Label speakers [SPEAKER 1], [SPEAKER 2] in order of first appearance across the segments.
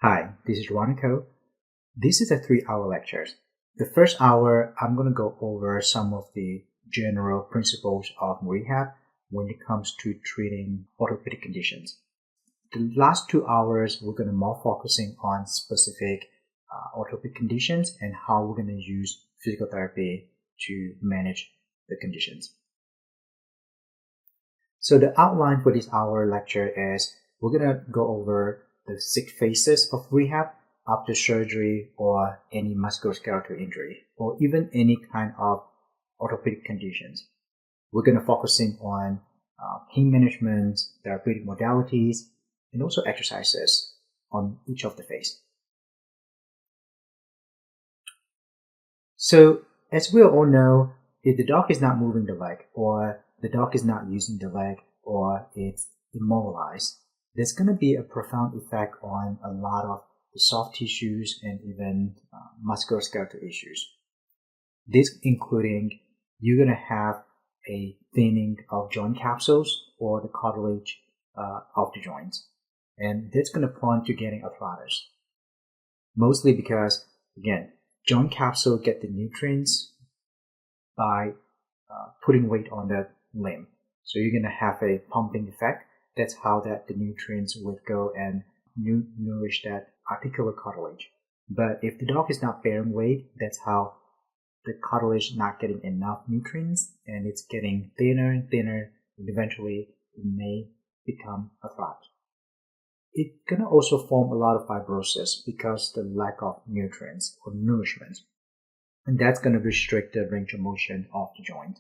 [SPEAKER 1] Hi, this is Ronico. This is a 3-hour lecture. The first hour, I'm going to go over some of the general principles of rehab when it comes to treating orthopedic conditions. The last 2 hours, we're going to more focusing on specific orthopedic conditions and how we're going to use physical therapy to manage the conditions. So the outline for this hour lecture is we're going to go over the 6 phases of rehab after surgery or any musculoskeletal injury or even any kind of orthopedic conditions. We're going to focusing on pain management, therapeutic modalities, and also exercises on each of the phases. So as we all know, if the dog is not moving the leg or the dog is not using the leg or it's immobilized, there's going to be a profound effect on a lot of the soft tissues and even musculoskeletal issues. This including you're going to have a thinning of joint capsules or the cartilage of the joints. And that's going to prone to getting arthritis. Mostly because, again, joint capsule get the nutrients by putting weight on the limb. So you're going to have a pumping effect. That's how that the nutrients would go and nourish that articular cartilage. But if the dog is not bearing weight, that's how the cartilage not getting enough nutrients and it's getting thinner and thinner, and eventually it may become arthritis. It's going to also form a lot of fibrosis because the lack of nutrients or nourishment. And that's going to restrict the range of motion of the joint.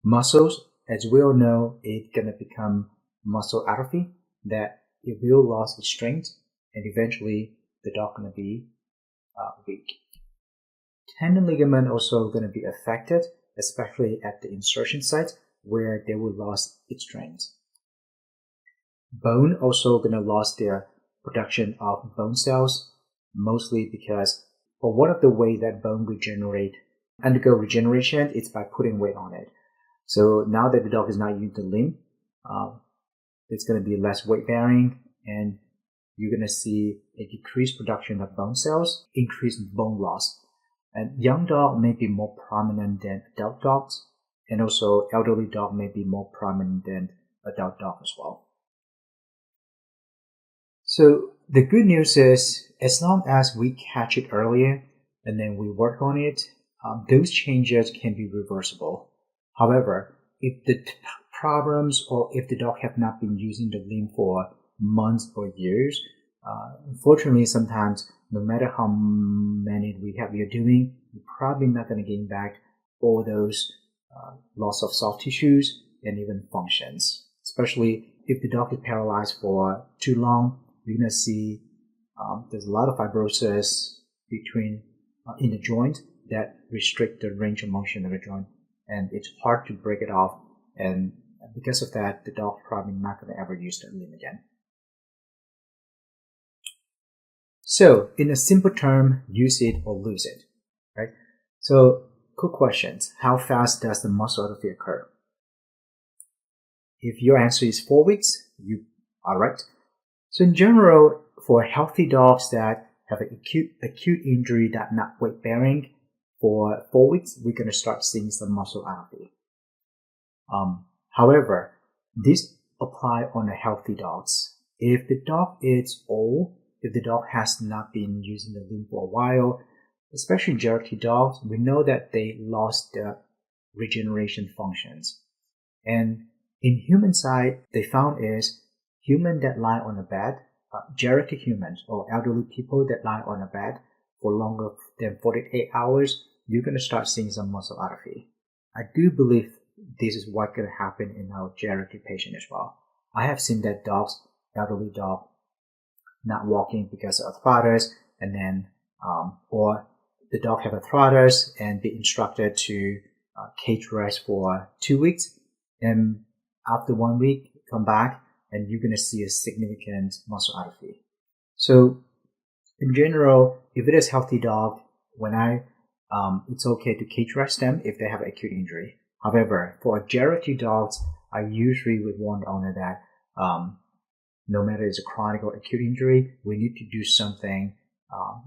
[SPEAKER 1] Muscles, as we all know, it's going to become muscle atrophy, that it will lose its strength and eventually the dog going to be weak. Tendon ligament also going to be affected, especially at the insertion site where they will lose its strength. Bone also going to lose their production of bone cells, mostly because for one of the way that bone undergo regeneration is by putting weight on it. So now that the dog is not using the limb, it's going to be less weight bearing and you're going to see a decreased production of bone cells, increased bone loss. And young dog may be more prominent than adult dogs, and also elderly dog may be more prominent than adult dog as well. So the good news is, as long as we catch it earlier and then we work on it, those changes can be reversible. However, if the problems or if the dog have not been using the limb for months or years, unfortunately, sometimes no matter how many rehab you're doing, you're probably not going to gain back all those loss of soft tissues and even functions. Especially if the dog is paralyzed for too long, you're going to see there's a lot of fibrosis in the joint that restrict the range of motion of the joint. And it's hard to break it off. And because of that, the dog's probably not going to ever use that limb again. So, in a simple term, use it or lose it, right? So, quick questions. How fast does the muscle atrophy occur? If your answer is 4 weeks, you are right. So, in general, for healthy dogs that have an acute injury that not weight bearing, for 4 weeks, we're going to start seeing some muscle atrophy. However, this apply on the healthy dogs. If the dog is old, if the dog has not been using the limb for a while, especially geriatric dogs, we know that they lost their regeneration functions. And in human side, they found is human that lie on a bed, geriatric humans or elderly people that lie on a bed for longer than 48 hours, you're going to start seeing some muscle atrophy. I do believe this is what's going to happen in our geriatric patient as well. I have seen that elderly dog, not walking because of arthritis, and then, or the dog have arthritis and be instructed to cage rest for 2 weeks. And after 1 week, come back and you're going to see a significant muscle atrophy. So in general, if it is healthy dog, it's okay to cage rest them if they have acute injury. However, for geriatric dogs, I usually would warn the owner that no matter it's a chronic or acute injury, we need to do something,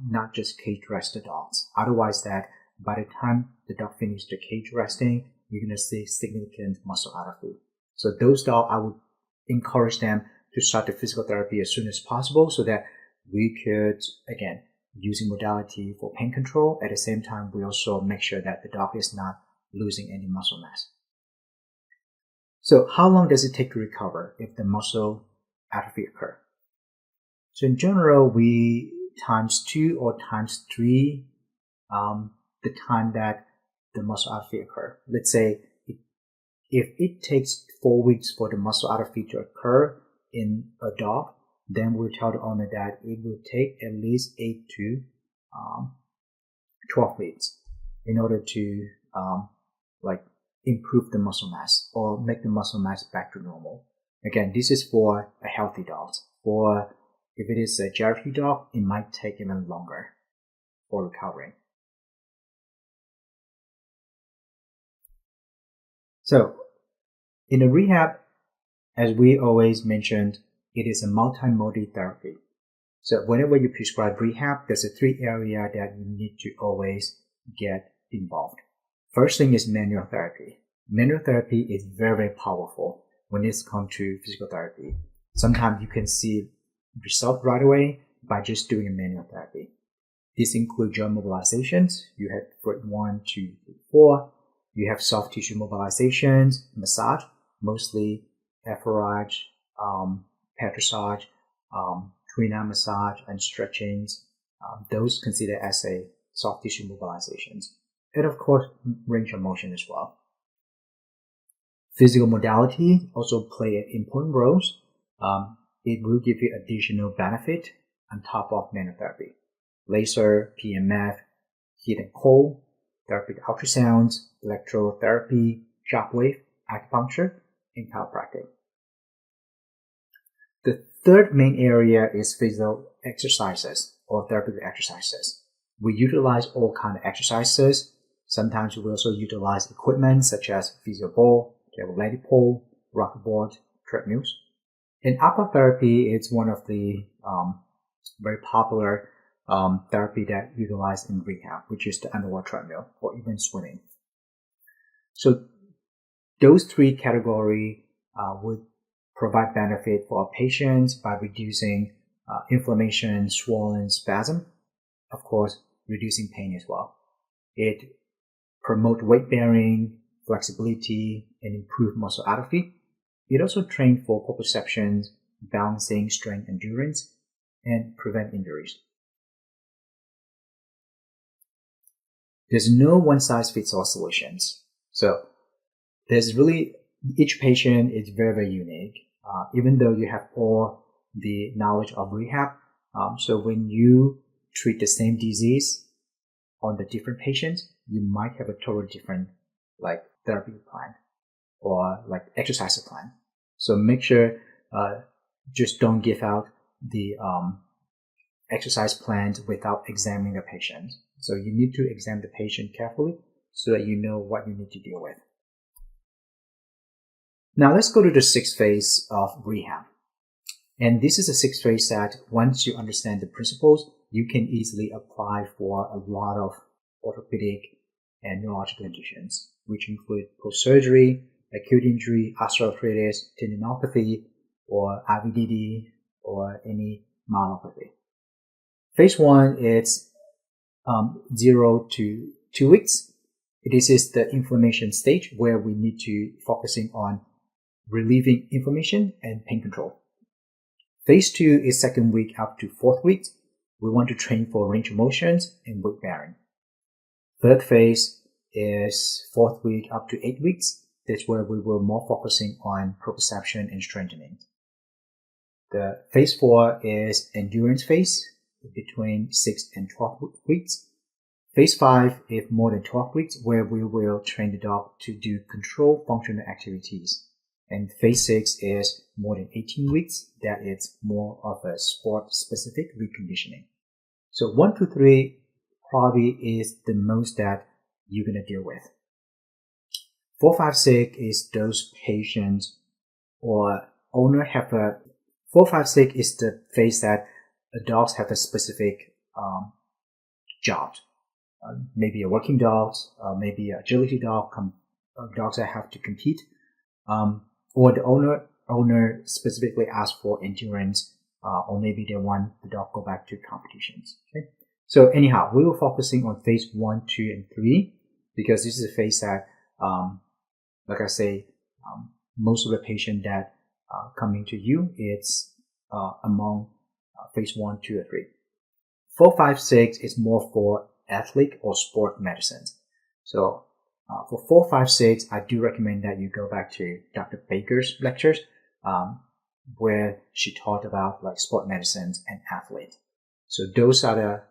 [SPEAKER 1] not just cage rest the dogs. Otherwise, that by the time the dog finishes the cage resting, you're going to see significant muscle atrophy. So those dogs, I would encourage them to start the physical therapy as soon as possible so that we could, again, using modality for pain control. At the same time, we also make sure that the dog is not losing any muscle mass. So how long does it take to recover if the muscle atrophy occur? So in general, we times 2 or times 3 the time that the muscle atrophy occur. Let's say if it takes 4 weeks for the muscle atrophy to occur in a dog, then we'll tell the owner that it will take at least 8 to 12 weeks in order to improve the muscle mass or make the muscle mass back to normal. Again, this is for a healthy dog. For if it is a geriatric dog, it might take even longer for recovering. So in the rehab, as we always mentioned, it is a multimodal therapy. So whenever you prescribe rehab, there's a 3 areas that you need to always get involved. First thing is manual therapy. Manual therapy is very, very powerful when it comes to physical therapy. Sometimes you can see results right away by just doing a manual therapy. This includes joint mobilizations. You have grade 1, 2, 3, 4. You have soft tissue mobilizations, massage, mostly efferage, petrissage, twin-arm massage, and stretchings. Those considered as a soft tissue mobilizations. And of course, range of motion as well. Physical modality also play an important role. It will give you additional benefit on top of manual therapy. Laser, PMF, heat and cold, therapeutic ultrasounds, electrotherapy, shockwave, acupuncture, and chiropractic. The third main area is physical exercises or therapeutic exercises. We utilize all kinds of exercises. Sometimes we also utilize equipment such as physio ball, cable pole, rocker board, treadmills. And aquatherapy is one of the very popular therapy that utilized in rehab, which is the underwater treadmill or even swimming. So those 3 categories would provide benefit for our patients by reducing inflammation, swollen, spasm, of course, reducing pain as well. It promotes weight bearing, flexibility, and improve muscle atrophy. It also trains for proprioception, balancing, strength, endurance, and prevent injuries. There's no one-size-fits-all solutions. So there's really, each patient is very, very unique. Even though you have all the knowledge of rehab, so when you treat the same disease on the different patients, you might have a totally different therapy plan or exercise plan. So make sure just don't give out the exercise plans without examining the patient. So you need to examine the patient carefully so that you know what you need to deal with. Now let's go to the 6th phase of rehab. And this is a 6th phase that once you understand the principles, you can easily apply for a lot of orthopedic and neurological conditions, which include post-surgery, acute injury, osteoarthritis, tendinopathy, or IVDD, or any myelopathy. Phase 1 is 0 to 2 weeks. This is the inflammation stage where we need to focusing on relieving inflammation and pain control. Phase 2 is 2nd week up to 4th week. We want to train for range of motions and weight bearing. 3rd phase is 4th week up to 8 weeks. That's where we will more focusing on proprioception and strengthening. The phase 4 is endurance phase between 6 and 12 weeks. Phase 5 is more than 12 weeks where we will train the dog to do control functional activities. And phase 6 is more than 18 weeks. That is more of a sport-specific reconditioning. So 1 to 3 probably is the most that you're going to deal with. 4, 5, 6 is those patients or owner have a 4, 5, 6 is the phase that dogs have a specific job. Maybe a working dog, maybe an agility dog, dogs that have to compete, or the owner specifically asks for endurance, or maybe they want the dog go back to competitions. Okay. So anyhow, we were focusing on phase 1, 2, and 3 because this is a phase that, like I say, most of the patient that coming to you, it's among phase 1, 2, or 3. 4, 5, 6 is more for athlete or sport medicine. So for 4, 5, 6, I do recommend that you go back to Dr. Baker's lectures, where she taught about like sport medicines and athlete. So those are the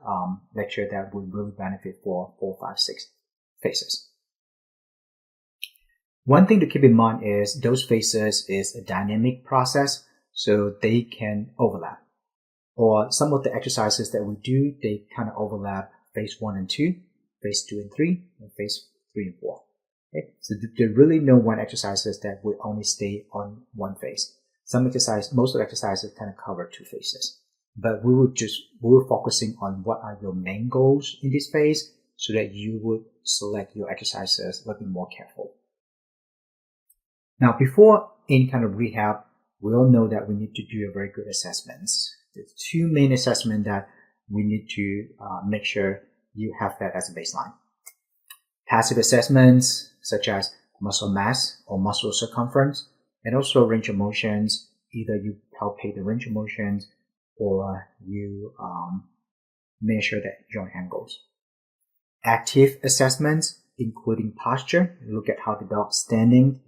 [SPEAKER 1] lecture that would really benefit for 4, 5, 6 phases. One thing to keep in mind is those phases is a dynamic process, so they can overlap. Or some of the exercises that we do, they kind of overlap phase 1 and 2, phase 2 and 3, and phase 3 and 4. Okay? So there really no one exercises that will only stay on one phase. Most of the exercises kind of cover 2 phases. But we were focusing on what are your main goals in this phase so that you would select your exercises a little bit more careful. Now, before any kind of rehab, we all know that we need to do a very good assessments. There's 2 main assessments that we need to make sure you have that as a baseline. Passive assessments such as muscle mass or muscle circumference, and also range of motions. Either you palpate the range of motions or you measure the joint angles. Active assessments, including posture, look at how the dog's standing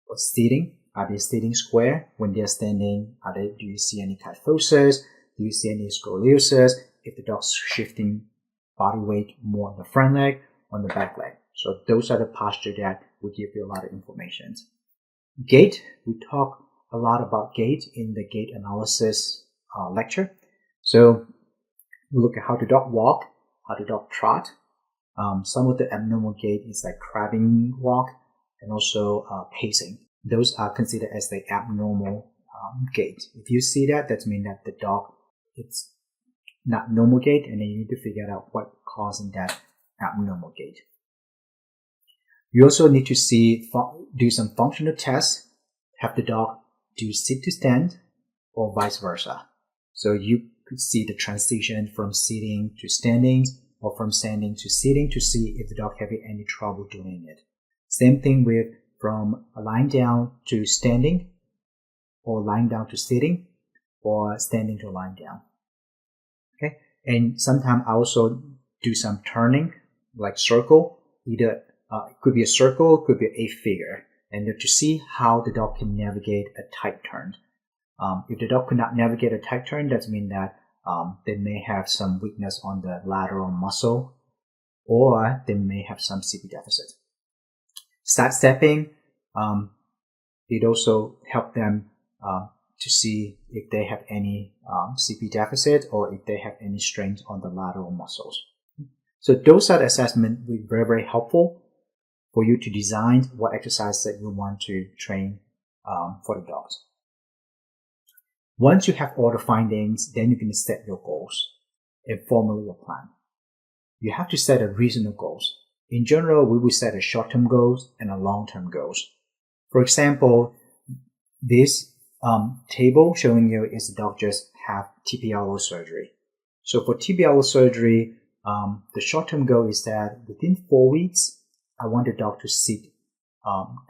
[SPEAKER 1] or sitting. Are they sitting square? When they're standing, do you see any kyphosis? Do you see any scoliosis? If the dog's shifting body weight more on the front leg, on the back leg. So those are the posture that will give you a lot of information. Gait, we talk a lot about gait in the gait analysis lecture. So we look at how the dog walk, how the dog trot. Some of the abnormal gait is like crabbing walk and also pacing. Those are considered as the abnormal gait. If you see that, that means that the dog, it's not normal gait, and then you need to figure out what causing that abnormal gait. You also need to do some functional tests, have the dog do sit to stand or vice versa. So you could see the transition from sitting to standing or from standing to sitting to see if the dog having any trouble doing it. Same thing with from lying down to standing or lying down to sitting or standing to lying down. Okay. And sometimes I also do some turning like circle, either it could be a circle, it could be a figure, and to see how the dog can navigate a tight turn. If the dog could not navigate a tight turn, that means that they may have some weakness on the lateral muscle, or they may have some CP deficit. Side stepping, it also helps them to see if they have any CP deficit or if they have any strain on the lateral muscles. So those are the assessments will be very, very helpful for you to design what exercise that you want to train for the dogs. Once you have all the findings, then you can set your goals and formulate your plan. You have to set a reasonable goals. In general, we will set a short-term goals and a long-term goals. For example, this table showing you is the dog just have TPLO surgery. So for TPLO surgery, the short-term goal is that within 4 weeks, I want the dog to sit,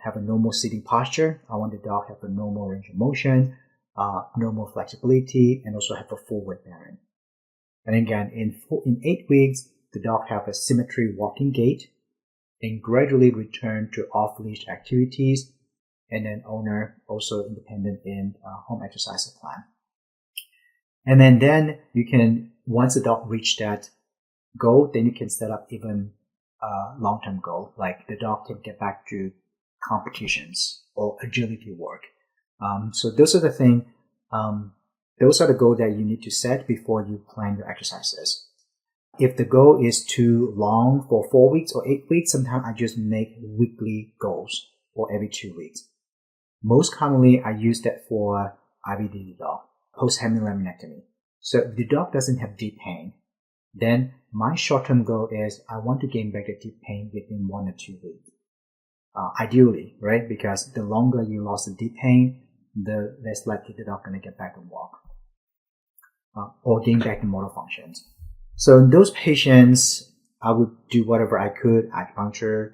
[SPEAKER 1] have a normal sitting posture. I want the dog to have a normal range of motion, normal flexibility, and also have a full weight bearing. And again, in 8 weeks, the dog have a symmetry walking gait and gradually return to off-leash activities, and then owner also independent in home exercise plan. And then you can, once the dog reach that goal, then you can set up even long-term goal, like the dog can get back to competitions or agility work. So those are the things, those are the goals that you need to set before you plan your exercises. If the goal is too long for 4 weeks or 8 weeks, sometimes I just make weekly goals or every 2 weeks. Most commonly, I use that for IBD dog. post-hemilaminectomy. So if the dog doesn't have deep pain, then my short-term goal is I want to gain back the deep pain within 1 or 2 weeks. Ideally, right? Because the longer you lost the deep pain, the less likely the dog going to get back and walk or gain back the motor functions. So in those patients, I would do whatever I could, acupuncture,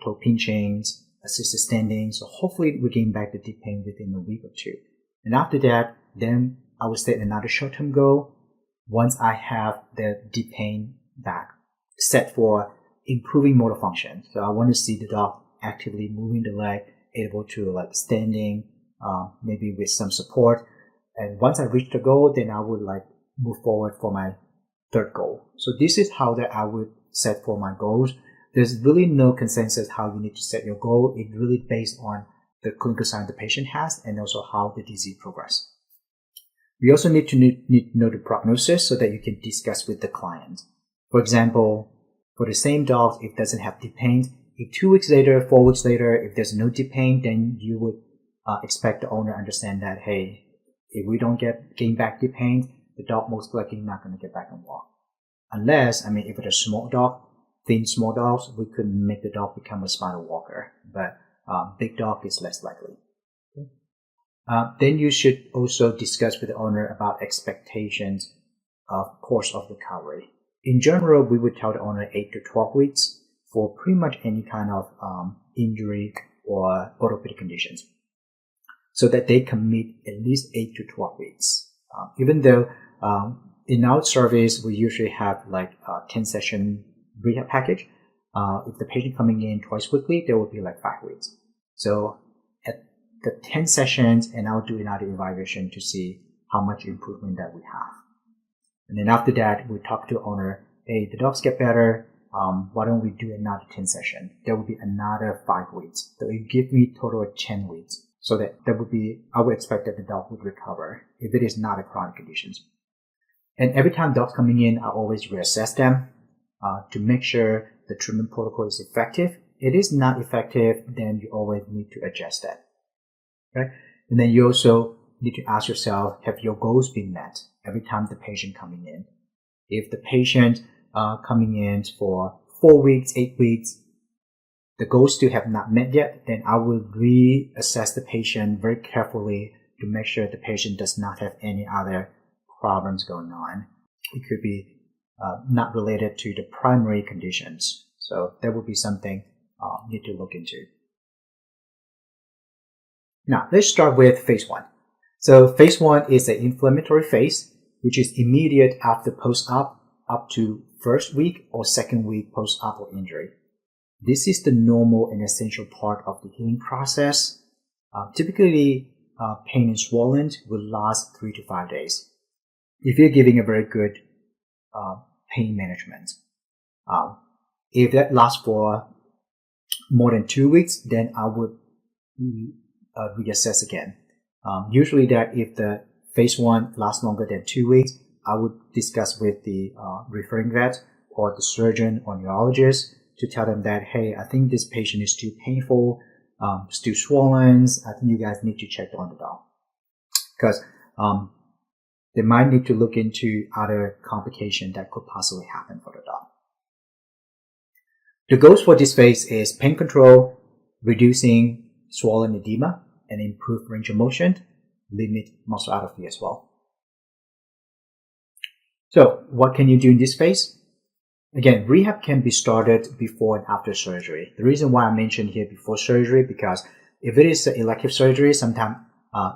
[SPEAKER 1] toe pinchings, assisted standing. So hopefully we gain back the deep pain within a week or 2. And after that, then I would set another short-term goal. Once I have the deep pain back, set for improving motor function. So I want to see the dog actively moving the leg, able to like standing, maybe with some support. And once I reach the goal, then I would like move forward for my third goal. So this is how that I would set for my goals. There's really no consensus how you need to set your goal. It's really based on the clinical sign the patient has and also how the disease progresses. We also need to know the prognosis so that you can discuss with the client. For example, for the same dog, if it doesn't have deep pain, if 2 weeks later, 4 weeks later, if there's no deep pain, then you would expect the owner to understand that, hey, if we don't gain back deep pain, the dog most likely not going to get back and walk. Unless, if it's a small dog, thin small dogs, we could make the dog become a spinal walker. But big dog is less likely. Then you should also discuss with the owner about expectations of course of recovery. In general, we would tell the owner 8 to 12 weeks for pretty much any kind of injury or orthopedic conditions, so that they commit at least 8 to 12 weeks. Even though in our service, we usually have like a 10-session rehab package. If the patient coming in twice weekly, there will be like 5 weeks. So at the 10 sessions, and I'll do another evaluation to see how much improvement that we have. And then after that, we talk to the owner, hey, the dogs get better. Why don't we do another 10 session? There will be another 5 weeks. So it gives me total of 10 weeks. So that would be, I would expect that the dog would recover if it is not a chronic condition. And every time dogs coming in, I always reassess them to make sure the treatment protocol is effective. If it is not effective, then you always need to adjust that. Okay? And then you also need to ask yourself, have your goals been met every time the patient coming in? If the patient coming in for 4 weeks, 8 weeks, the goals still have not met yet, then I will reassess the patient very carefully to make sure the patient does not have any other problems going on. It could be not related to the primary conditions. So that would be something you need to look into. Now, let's start with phase 1. So phase 1 is the inflammatory phase, which is immediate after post-op up to first week or second week post-op or injury. This is the normal and essential part of the healing process. Typically, pain and swollen will last 3 to 5 days. If you're giving a very good pain management, if that lasts for more than 2 weeks, then I would reassess again. Usually that if the phase 1 lasts longer than 2 weeks, I would discuss with the referring vet or the surgeon or neurologist to tell them that, hey, I think this patient is too painful, still swollen. I think you guys need to check on the dog. Because they might need to look into other complications that could possibly happen for the dog. The goals for this phase is pain control, reducing swollen edema, and improve range of motion, limit muscle atrophy as well. So what can you do in this phase? Again, rehab can be started before and after surgery. The reason why I mentioned here before surgery, because if it is an elective surgery, sometimes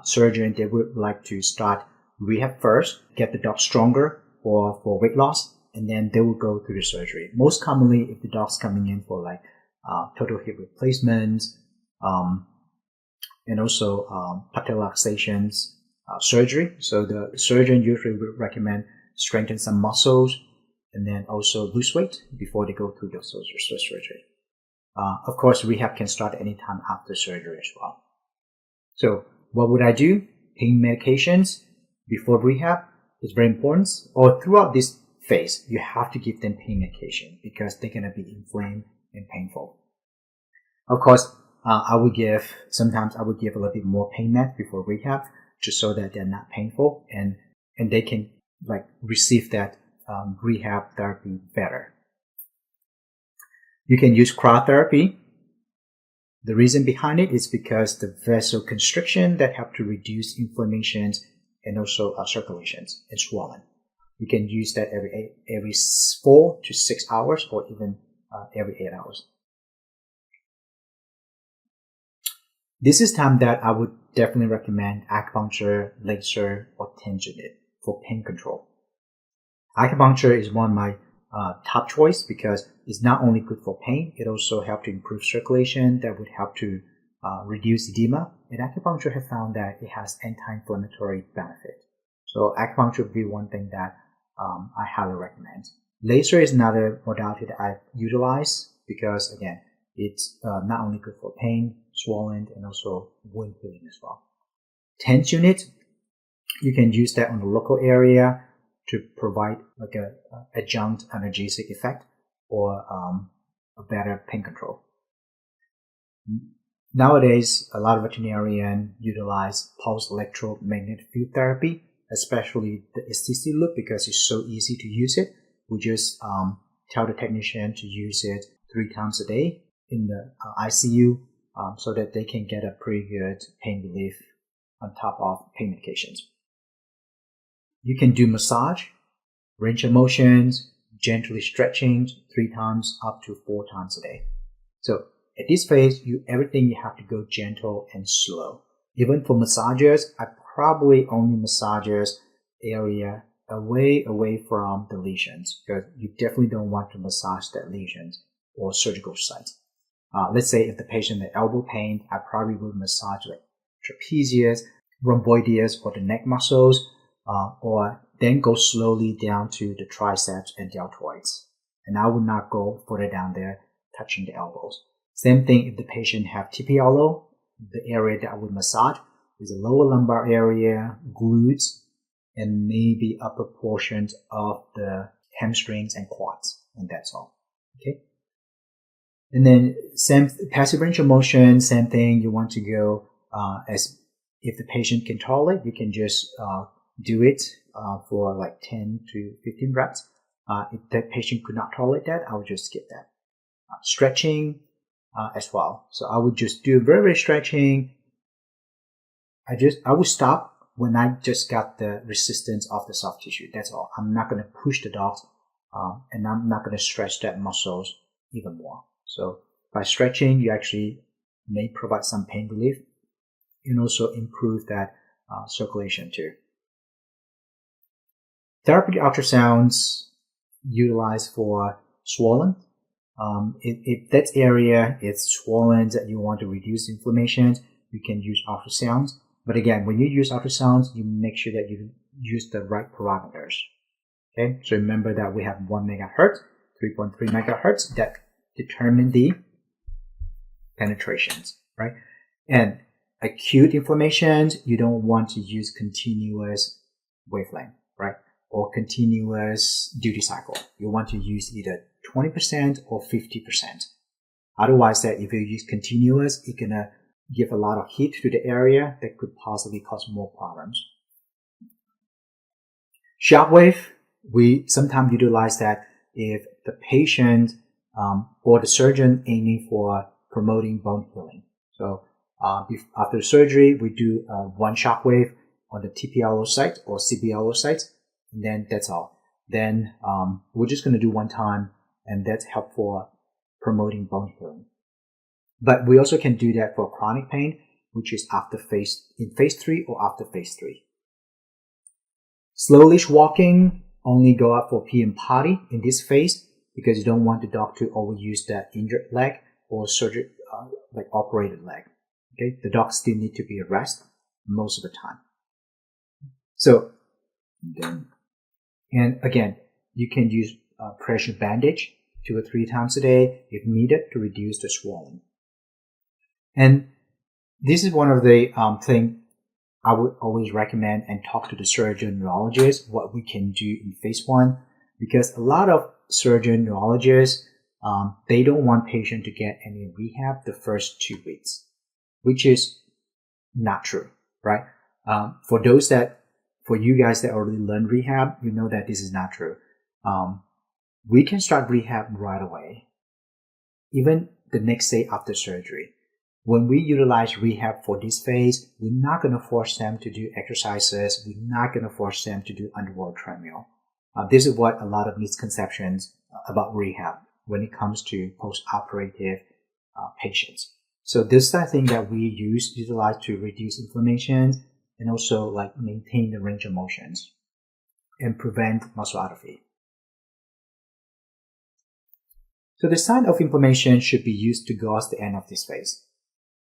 [SPEAKER 1] surgeon, they would like to start rehab first, get the dog stronger or for weight loss, and then they will go through the surgery. Most commonly, if the dog's coming in for like total hip replacement, and also patellaxations surgery. So the surgeon usually would recommend strengthen some muscles and then also lose weight before they go through the surgery. Of course, rehab can start anytime after surgery as well. So what would I do? Pain medications before rehab is very important. Or throughout this phase, you have to give them pain medication because they're going to be inflamed and painful. Of course, sometimes I would give a little bit more pain med before rehab just so that they're not painful and they can like receive that rehab therapy better. You can use cryotherapy. The reason behind it is because the vasoconstriction that help to reduce inflammations and also circulations and swelling. You can use that every 4 to 6 hours or even every 8 hours. This is time that I would definitely recommend acupuncture, laser, or tension unit for pain control. Acupuncture is one of my top choice because it's not only good for pain, it also helps to improve circulation that would help to reduce edema. And acupuncture has found that it has anti-inflammatory benefit. So acupuncture would be one thing that I highly recommend. Laser is another modality that I utilize because, again, it's not only good for pain, swelling, and also wound healing as well. TENS unit, you can use that on the local area to provide like a adjunct analgesic effect or a better pain control. Nowadays, a lot of veterinarians utilize pulse electromagnetic field therapy, especially the STC loop, because it's so easy to use it. We just tell the technician to use it 3 times a day in the ICU so that they can get a pretty good pain relief on top of pain medications. You can do massage, range of motions, gently stretching 3 times up to 4 times a day. So at this phase, everything you have to go gentle and slow. Even for massages, I probably only massages area away from the lesions because you definitely don't want to massage that lesions or surgical site. Let's say if the patient has elbow pain, I probably would massage like trapezius, rhomboideus, or the neck muscles, or then go slowly down to the triceps and deltoids. And I would not go further down there, touching the elbows. Same thing if the patient have tibialis, the area that I would massage is the lower lumbar area, glutes, and maybe upper portions of the hamstrings and quads, and that's all. Okay. And then same passive range of motion, same thing. You want to go as if the patient can tolerate, you can just do it for like 10 to 15 reps. If that patient could not tolerate that, I would just skip that. Stretching as well. So I would just do very stretching. I would stop when I just got the resistance of the soft tissue. That's all. I'm not going to push the dogs, and I'm not going to stretch that muscles even more. So by stretching, you actually may provide some pain relief and also improve that circulation too. Therapeutic ultrasounds utilized for swollen. If that area is swollen that you want to reduce inflammation, you can use ultrasounds. But again, when you use ultrasounds, you make sure that you use the right parameters. Okay, so remember that we have 1 megahertz, 3.3 megahertz that determine the penetrations, right? And acute inflammations, you don't want to use continuous wavelength, right? Or continuous duty cycle. You want to use either 20% or 50%. Otherwise, that if you use continuous, it's gonna give a lot of heat to the area that could possibly cause more problems. Shockwave, we sometimes utilize that if the patient or the surgeon aiming for promoting bone healing. So after the surgery, we do 1 shockwave on the TPLO site or CBLO site, and then that's all. Then we're just going to do 1 time, and that's help for promoting bone healing. But we also can do that for chronic pain, which is in phase 3 or after phase 3. Slow leash walking, only go out for pee and potty in this phase because you don't want the dog to overuse that injured leg or surgery, like operated leg. Okay, the dog still need to be at rest most of the time. So, and again, you can use pressure bandage 2 or 3 times a day if needed to reduce the swelling. And this is one of the things I would always recommend and talk to the surgeon neurologist what we can do in phase 1, because a lot of surgeon neurologists, they don't want patient to get any rehab the first 2 weeks, which is not true, right? For you guys that already learned rehab, you know that this is not true. We can start rehab right away, even the next day after surgery. When we utilize rehab for this phase, we're not going to force them to do exercises. We're not going to force them to do underwater treadmill. This is what a lot of misconceptions about rehab when it comes to post-operative patients. So this is the thing that we utilize to reduce inflammation and also like maintain the range of motions and prevent muscle atrophy. So the sign of inflammation should be used to gauge the end of this phase.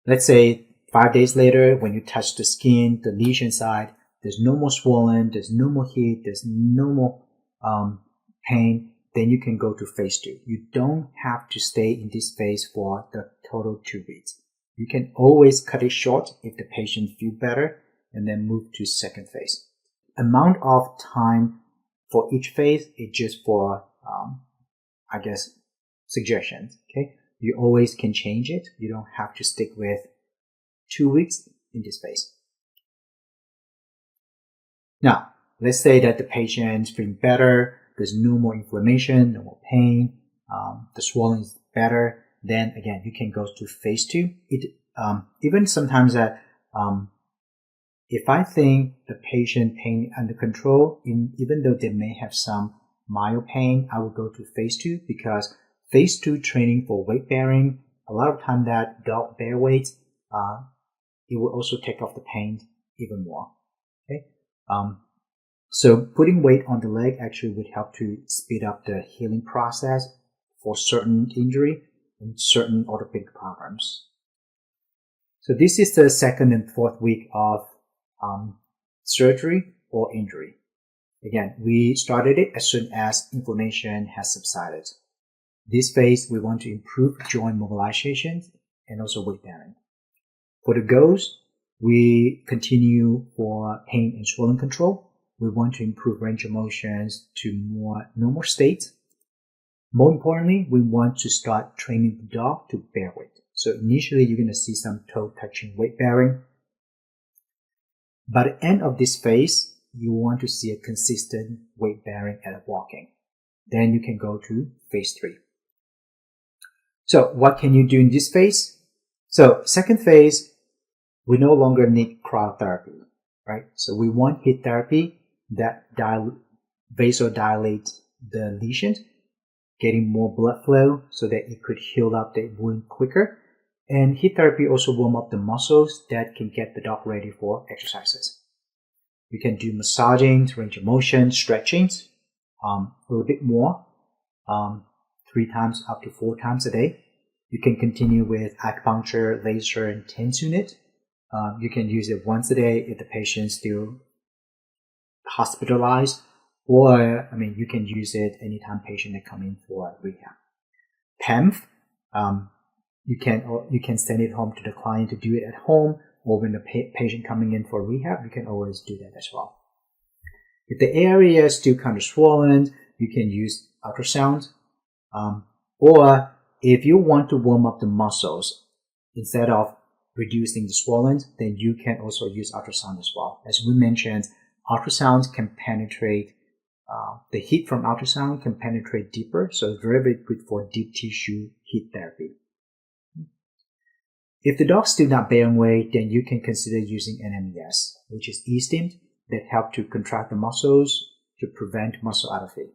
[SPEAKER 1] Let's say 5 days later, when you touch the skin, the lesion side, there's no more swollen, there's no more heat, there's no more pain, then you can go to phase 2. You don't have to stay in this phase for the total 2 weeks. You can always cut it short if the patient feels better and then move to second phase. Amount of time for each phase is just for, suggestions. Okay, you always can change it. You don't have to stick with 2 weeks in this phase. Now, let's say that the patient's feeling better. There's no more inflammation, no more pain. The swelling is better. Then again, you can go to phase 2. Even sometimes that if I think the patient pain under control, even though they may have some mild pain, I will go to phase 2 because phase 2 training for weight bearing, a lot of time that dog bear weight, it will also take off the pain even more. Okay. So putting weight on the leg actually would help to speed up the healing process for certain injury and certain orthopedic problems. So this is the second and fourth week of surgery or injury. Again, we started it as soon as inflammation has subsided. This phase, we want to improve joint mobilization and also weight bearing. For the goals, we continue for pain and swelling control. We want to improve range of motions to more normal state. More importantly, we want to start training the dog to bear weight. So initially, you're going to see some toe touching weight bearing. By the end of this phase, you want to see a consistent weight bearing at walking. Then you can go to phase 3. So what can you do in this phase? So second phase, we no longer need cryotherapy, right? So we want heat therapy that vasodilate the lesions, getting more blood flow so that it could heal up the wound quicker. And heat therapy also warm up the muscles that can get the dog ready for exercises. We can do massaging, range of motion, stretching, a little bit more, 3 times up to 4 times a day. You can continue with acupuncture, laser, and TENS unit. You can use it once a day if the patient's still hospitalized, or you can use it anytime patient that come in for rehab. PEMF, you can send it home to the client to do it at home, or when the patient coming in for rehab, you can always do that as well. If the area is still kind of swollen, you can use ultrasound, or if you want to warm up the muscles instead of reducing the swelling, then you can also use ultrasound as well. As we mentioned, ultrasound can penetrate, the heat from ultrasound can penetrate deeper, so it's very good for deep tissue heat therapy. If the dog's still not bearing weight, then you can consider using NMES, which is e-stim that help to contract the muscles to prevent muscle atrophy.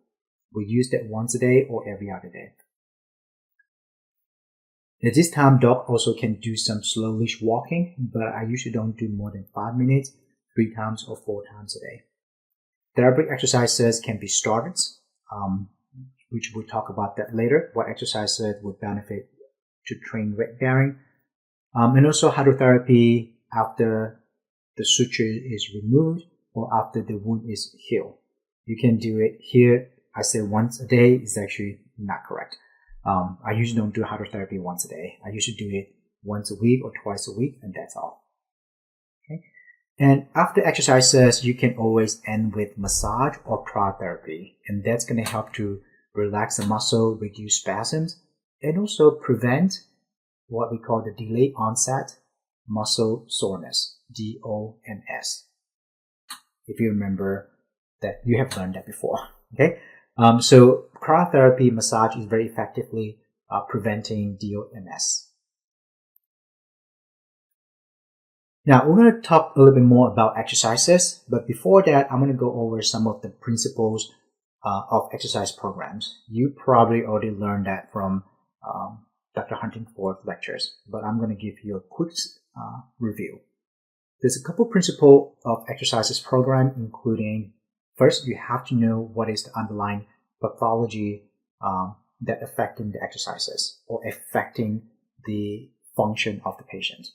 [SPEAKER 1] We use that once a day or every other day. At this time, dog also can do some slow leash walking, but I usually don't do more than 5 minutes, 3 times or 4 times a day. Therapeutic exercises can be started, which we'll talk about that later, what exercises would benefit to train weight bearing. And also hydrotherapy after the suture is removed or after the wound is healed. You can do it here. I say once a day is actually not correct. I usually don't do hydrotherapy once a day. I usually do it once a week or twice a week, and that's all. Okay. And after exercises, you can always end with massage or cryotherapy, and that's going to help to relax the muscle, reduce spasms, and also prevent what we call the delayed onset muscle soreness, DOMS. If you remember that you have learned that before, okay? So cryotherapy massage is very effectively preventing DOMS. Now, we're going to talk a little bit more about exercises, but before that, I'm going to go over some of the principles of exercise programs. You probably already learned that from Dr. Huntingford's lectures, but I'm going to give you a quick review. There's a couple principles of exercises program, including first, you have to know what is the underlying pathology that affecting the exercises or affecting the function of the patient.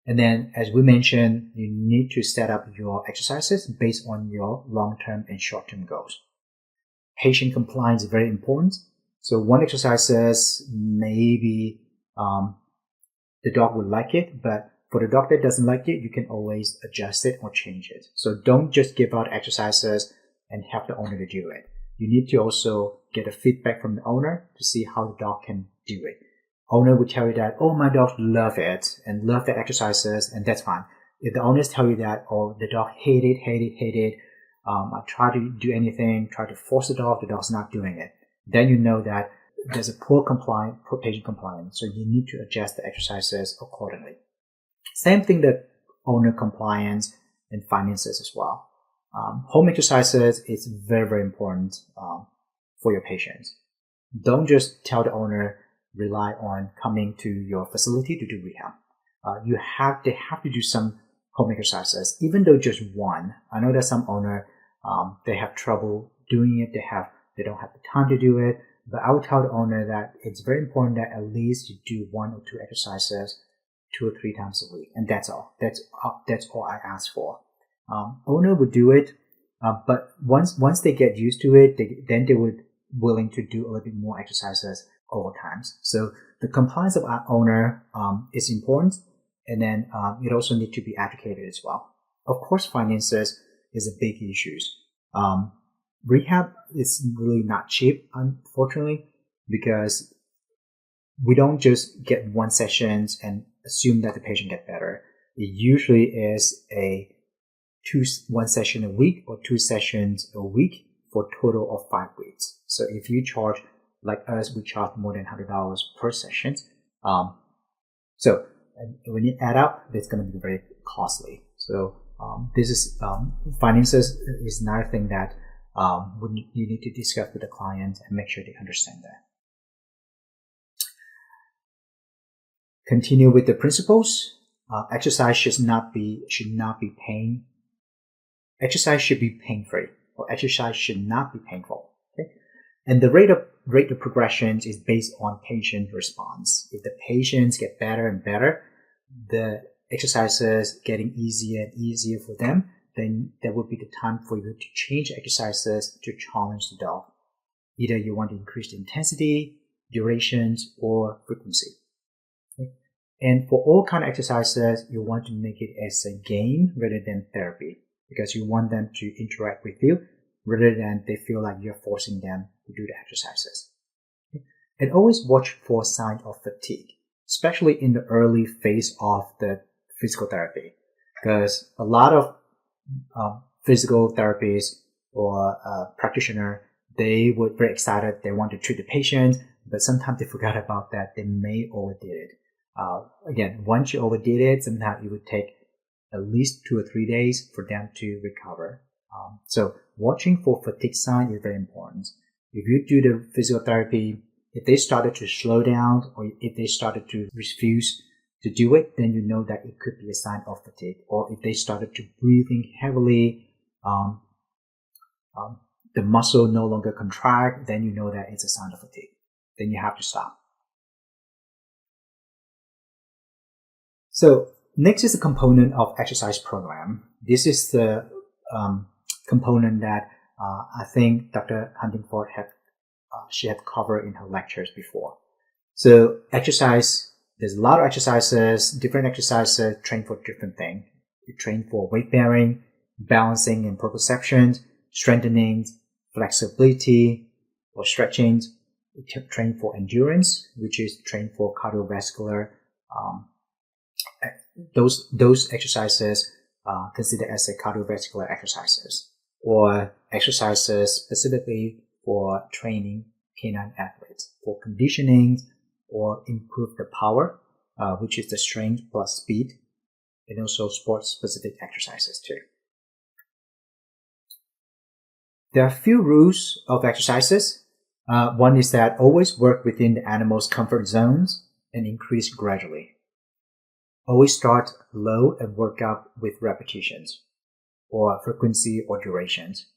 [SPEAKER 1] And then, as we mentioned, you need to set up your exercises based on your long-term and short-term goals. Patient compliance is very important. So one exercises, maybe the dog would like it, but for the dog that doesn't like it, you can always adjust it or change it. So don't just give out exercises and have the owner to do it. You need to also get a feedback from the owner to see how the dog can do it. Owner would tell you that, oh, my dog love it and love the exercises, and that's fine. If the owners tell you that, oh, the dog hate it, I try to do anything, try to force the dog's not doing it, then you know that there's a poor patient compliance, so you need to adjust the exercises accordingly. Same thing that owner compliance and finances as well. Home exercises is very, very important for your patients. Don't just tell the owner, rely on coming to your facility to do rehab. They have to do some home exercises, even though just one. I know that some owner, they have trouble doing it. They don't have the time to do it. But I would tell the owner that it's very important that at least you do 1 or 2 exercises 2 or 3 times a week, and that's all. That's all I ask for. Owner would do it, but once they get used to it, they would willing to do a little bit more exercises over time. So the compliance of our owner is important, and then it also needs to be educated as well. Of course, finances is a big issue. Rehab is really not cheap, unfortunately, because we don't just get 1 session and assume that the patient get better. It usually is 1 session a week or 2 sessions a week for a total of 5 weeks. So if you charge, like us, we charge more than $100 per session. So when you add up, it's going to be very costly. So this is finances is another thing that you need to discuss with the client and make sure they understand that. Continue with the principles. Exercise should not be pain. Exercise should be pain-free, or exercise should not be painful. Okay, and the rate of progression is based on patient response. If the patients get better and better, the exercises getting easier and easier for them, then that would be the time for you to change exercises to challenge the dog. Either you want to increase the intensity, durations, or frequency. Okay? And for all kind of exercises, you want to make it as a game rather than therapy, because you want them to interact with you rather than they feel like you're forcing them to do the exercises. Okay? And always watch for signs of fatigue, especially in the early phase of the physical therapy, because a lot of physical therapists or practitioner, they were very excited. They want to treat the patient, but sometimes they forgot about that. They may overdid it. Again, once you overdid it, sometimes it would take at least 2 or 3 days for them to recover. So watching for fatigue sign is very important. If you do the physical therapy, if they started to slow down or if they started to refuse to do it, then you know that it could be a sign of fatigue. Or if they started to breathing heavily, the muscle no longer contract, then you know that it's a sign of fatigue. Then you have to stop. So next is the component of exercise program. This is the component that I think Dr. Huntingford she had covered in her lectures before. So exercise, there's a lot of exercises, different exercises train for different things. You train for weight bearing, balancing and proprioception, strengthening, flexibility, or stretching. You train for endurance, which is train for cardiovascular those exercises considered as a cardiovascular exercises, or exercises specifically for training canine athletes for conditioning or improve the power, which is the strength plus speed, and also sport-specific exercises too. There are a few rules of exercises. One is that always work within the animal's comfort zones and increase gradually. Always start low and work up with repetitions, or frequency or durations.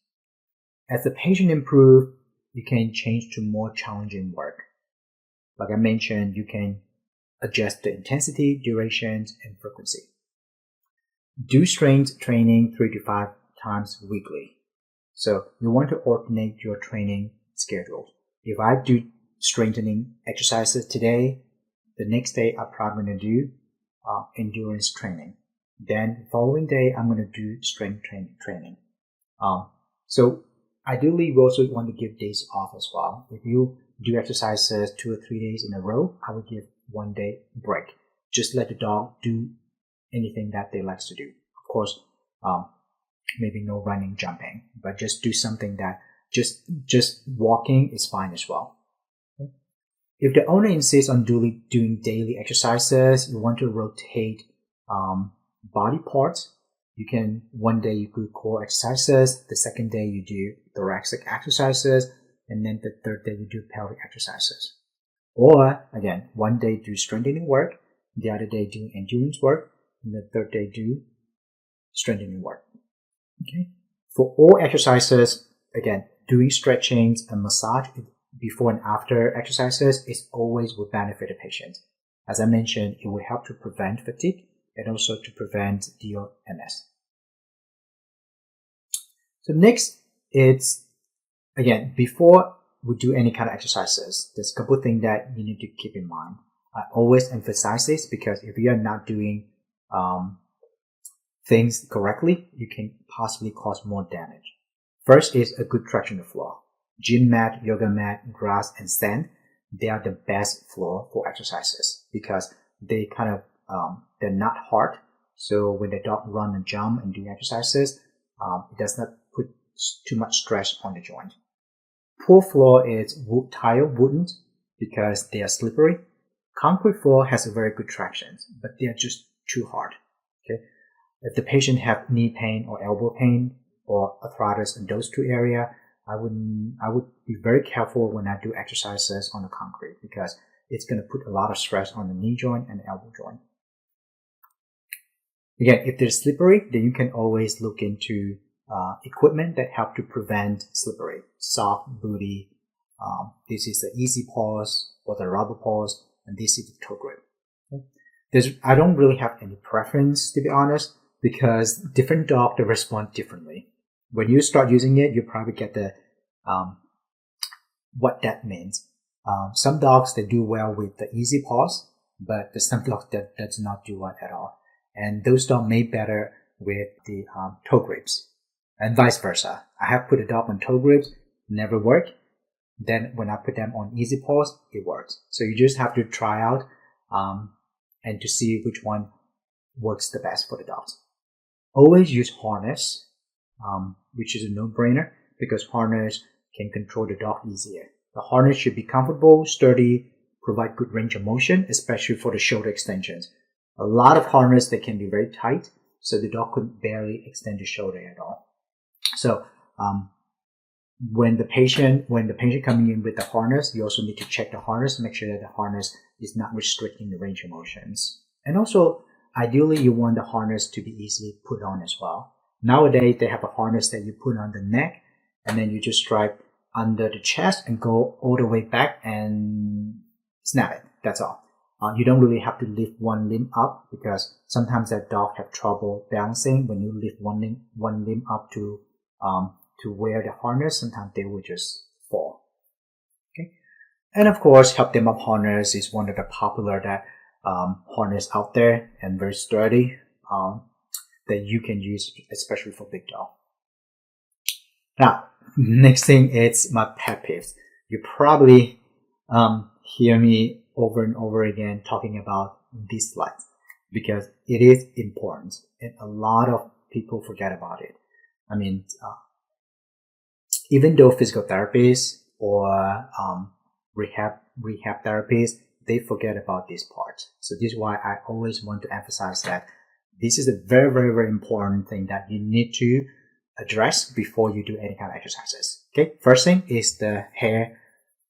[SPEAKER 1] As the patient improves, you can change to more challenging work. Like I mentioned, you can adjust the intensity, durations, and frequency. Do strength training 3 to 5 times weekly. So you want to alternate your training schedule. If I do strengthening exercises today, the next day I'm probably going to do endurance training. Then the following day I'm going to do strength training. So ideally, we also want to give days off as well. If you do exercises 2 or 3 days in a row, I would give 1 day break. Just let the dog do anything that they like to do. Of course, maybe no running, jumping, but just do something that just walking is fine as well. Okay? If the owner insists on doing daily exercises, you want to rotate body parts. You can, one day you do core exercises, the second day you do thoracic exercises, and then the third day you do pelvic exercises. Or again, one day do strengthening work, the other day do endurance work, and the third day do strengthening work. Okay. For all exercises, again, doing stretchings and massage before and after exercises is always will benefit the patient. As I mentioned, it will help to prevent fatigue and also to prevent DOMS. So next, it's again, before we do any kind of exercises, there's a couple of things that you need to keep in mind. I always emphasize this because if you are not doing things correctly, you can possibly cause more damage. First is a good traction of floor. Gym mat, yoga mat, grass, and sand, they are the best floor for exercises because they kind of they're not hard. So when the dog run and jump and do exercises, it does not put too much stress on the joint. Poor floor is wood tile, wooden, because they are slippery. Concrete floor has a very good traction, but they are just too hard. Okay, if the patient have knee pain or elbow pain or arthritis in those two areas, I would be very careful when I do exercises on the concrete because it's going to put a lot of stress on the knee joint and the elbow joint. Again, if they're slippery, then you can always look into equipment that help to prevent slippery. Soft booty. This is the easy paws or the rubber paws, and this is the toe grip. Okay. I don't really have any preference, to be honest, because different dogs respond differently. When you start using it, you probably get the what that means. Some dogs they do well with the easy paws, but there's some dogs that does not do well at all. And those dogs may better with the toe grips, and vice versa. I have put a dog on toe grips, never work. Then when I put them on easy paws, it works. So you just have to try out and to see which one works the best for the dogs. Always use harness, which is a no-brainer because harness can control the dog easier. The harness should be comfortable, sturdy, provide good range of motion, especially for the shoulder extensions. A lot of harness that can be very tight, so the dog could barely extend the shoulder at all. So when the patient coming in with the harness, you also need to check the harness, make sure that the harness is not restricting the range of motions. And also, ideally, you want the harness to be easily put on as well. Nowadays, they have a harness that you put on the neck, and then you just strike under the chest and go all the way back and snap it. That's all. You don't really have to lift one limb up because sometimes that dog have trouble balancing. When you lift one limb up to wear the harness, sometimes they will just fall. Okay, and of course, help them up harness is one of the popular harness out there and very sturdy that you can use, especially for big dog. Now, next thing is my pet peeves. You probably hear me over and over again talking about these slides. because it is important and a lot of people forget about it. I mean, even though physical therapists or rehab therapists, they forget about this part. So this is why I always want to emphasize that this is a very, very, very important thing that you need to address before you do any kind of exercises. Okay, first thing is the hair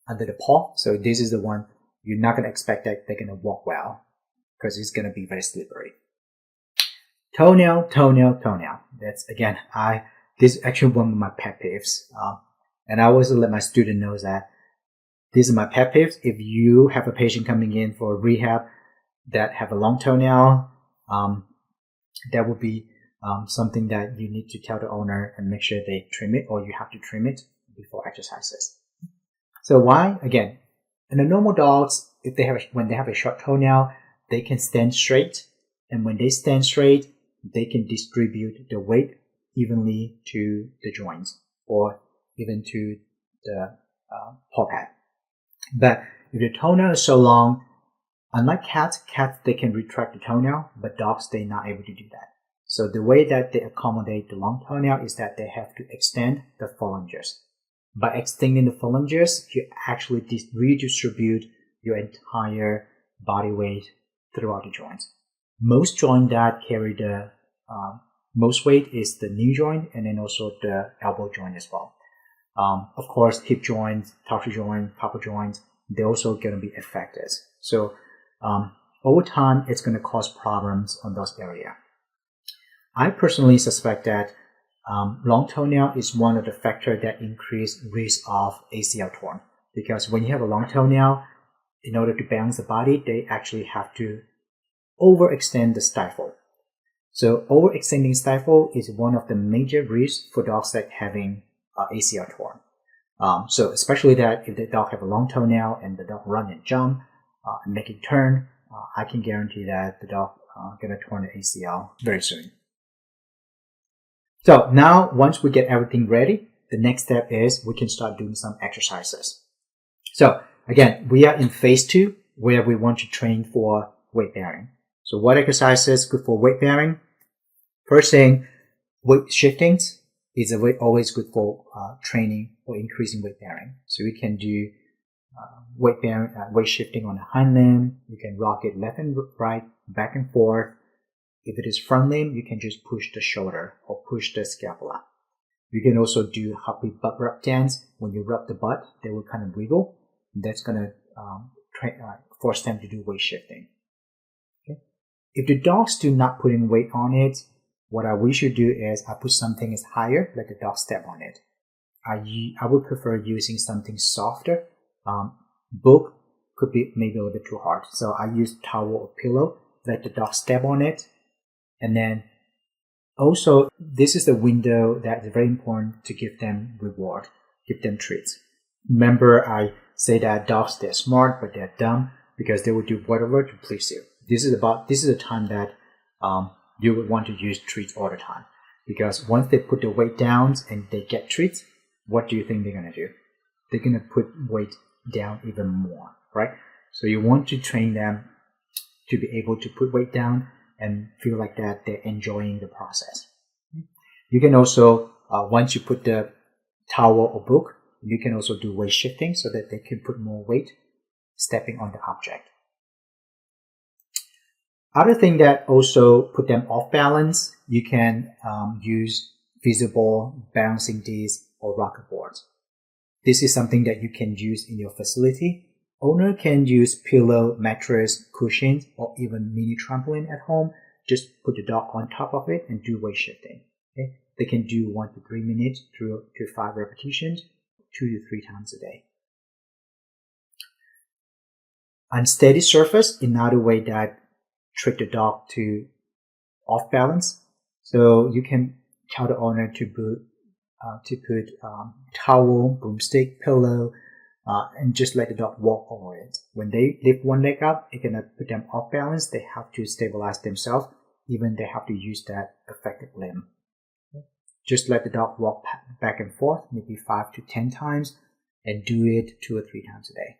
[SPEAKER 1] under the paw. So this is the one you're not going to expect that they're going to walk well because it's going to be very slippery. Toenail. That's again, this is actually one of my pet peeves. And I always let my student know that this is my pet peeves. If you have a patient coming in for rehab that have a long toenail, that would be something that you need to tell the owner and make sure they trim it, or you have to trim it before exercises. So why? Again, in the normal dogs, when they have a short toenail, they can stand straight, and when they stand straight, they can distribute the weight evenly to the joints or even to the paw pad. But if the toenail is so long, unlike cats, they can retract the toenail, but dogs, they're not able to do that. So the way that they accommodate the long toenail is that they have to extend the phalanges. By extending the phalanges, you actually redistribute your entire body weight throughout the joints. Most joint that carry the most weight is the knee joint and then also the elbow joint as well. Of course, hip joints, tarsal joint, carpal joints, they're also going to be affected. So over time, it's going to cause problems on those areas. I personally suspect that long toenail is one of the factors that increase risk of ACL torn, because when you have a long toenail, in order to balance the body, they actually have to overextend the stifle. So overextending stifle is one of the major risks for dogs that having ACL torn. So especially that if the dog have a long toenail and the dog run and jump and make it turn, I can guarantee that the dog gonna torn the ACL very soon. So now once we get everything ready, the next step is we can start doing some exercises. So again, we are in phase 2 where we want to train for weight bearing. So what exercises good for weight bearing? First thing, weight shifting is always good for training or increasing weight bearing. So we can do weight shifting on the hind limb. You can rock it left and right, back and forth. If it is front limb, you can just push the shoulder or push the scapula. You can also do happy butt rub dance. When you rub the butt, they will kind of wiggle. That's going to force them to do weight shifting. Okay. If the dogs do not put in weight on it, what we should do is I put something is higher, let the dog step on it. I would prefer using something softer. Book could be maybe a little bit too hard. So I use towel or pillow, let the dog step on it. And then also, this is the window that is very important to give them reward, give them treats. Remember, I say that dogs, they're smart, but they're dumb because they will do whatever to please you. This is the time that you would want to use treats all the time. Because once they put the weight down and they get treats, what do you think they're going to do? They're going to put weight down even more, right? So you want to train them to be able to put weight down and feel like that they're enjoying the process. You can also, once you put the towel or book, you can also do weight shifting so that they can put more weight stepping on the object. Other thing that also put them off balance, you can use visible bouncing discs or rocker boards. This is something that you can use in your facility. Owner can use pillow, mattress, cushions, or even mini trampoline at home. Just put the dog on top of it and do weight shifting. Okay? They can do 1 to 3 minutes through to 5 repetitions, 2 to 3 times a day. Unsteady surface, another way that trick the dog to off balance. So you can tell the owner to put towel, broomstick, pillow, and just let the dog walk over it. When they lift one leg up, it's gonna put them off balance. They have to stabilize themselves. Even they have to use that affected limb. Just let the dog walk back and forth, maybe 5 to 10 times, and do it 2 or 3 times a day.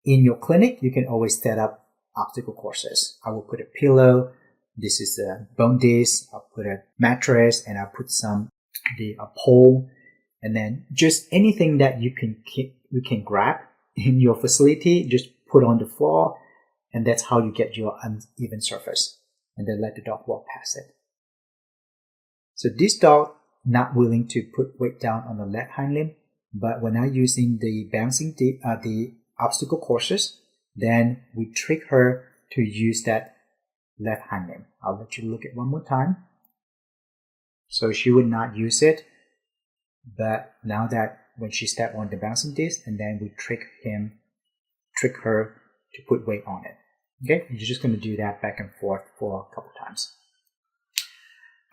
[SPEAKER 1] In your clinic, you can always set up obstacle courses. I will put a pillow. This is a bone disc. I'll put a mattress, and I'll put a pole, and then just anything that you can grab in your facility, just put on the floor, and that's how you get your uneven surface, and then let the dog walk past it. So this dog not willing to put weight down on the left hind limb, but when I'm using the the obstacle courses, then we trick her to use that left hind limb. I'll let you look at one more time. So she would not use it, but now that when she stepped on the bouncing disc, and then we trick her to put weight on it. Okay, you're just going to do that back and forth for a couple times.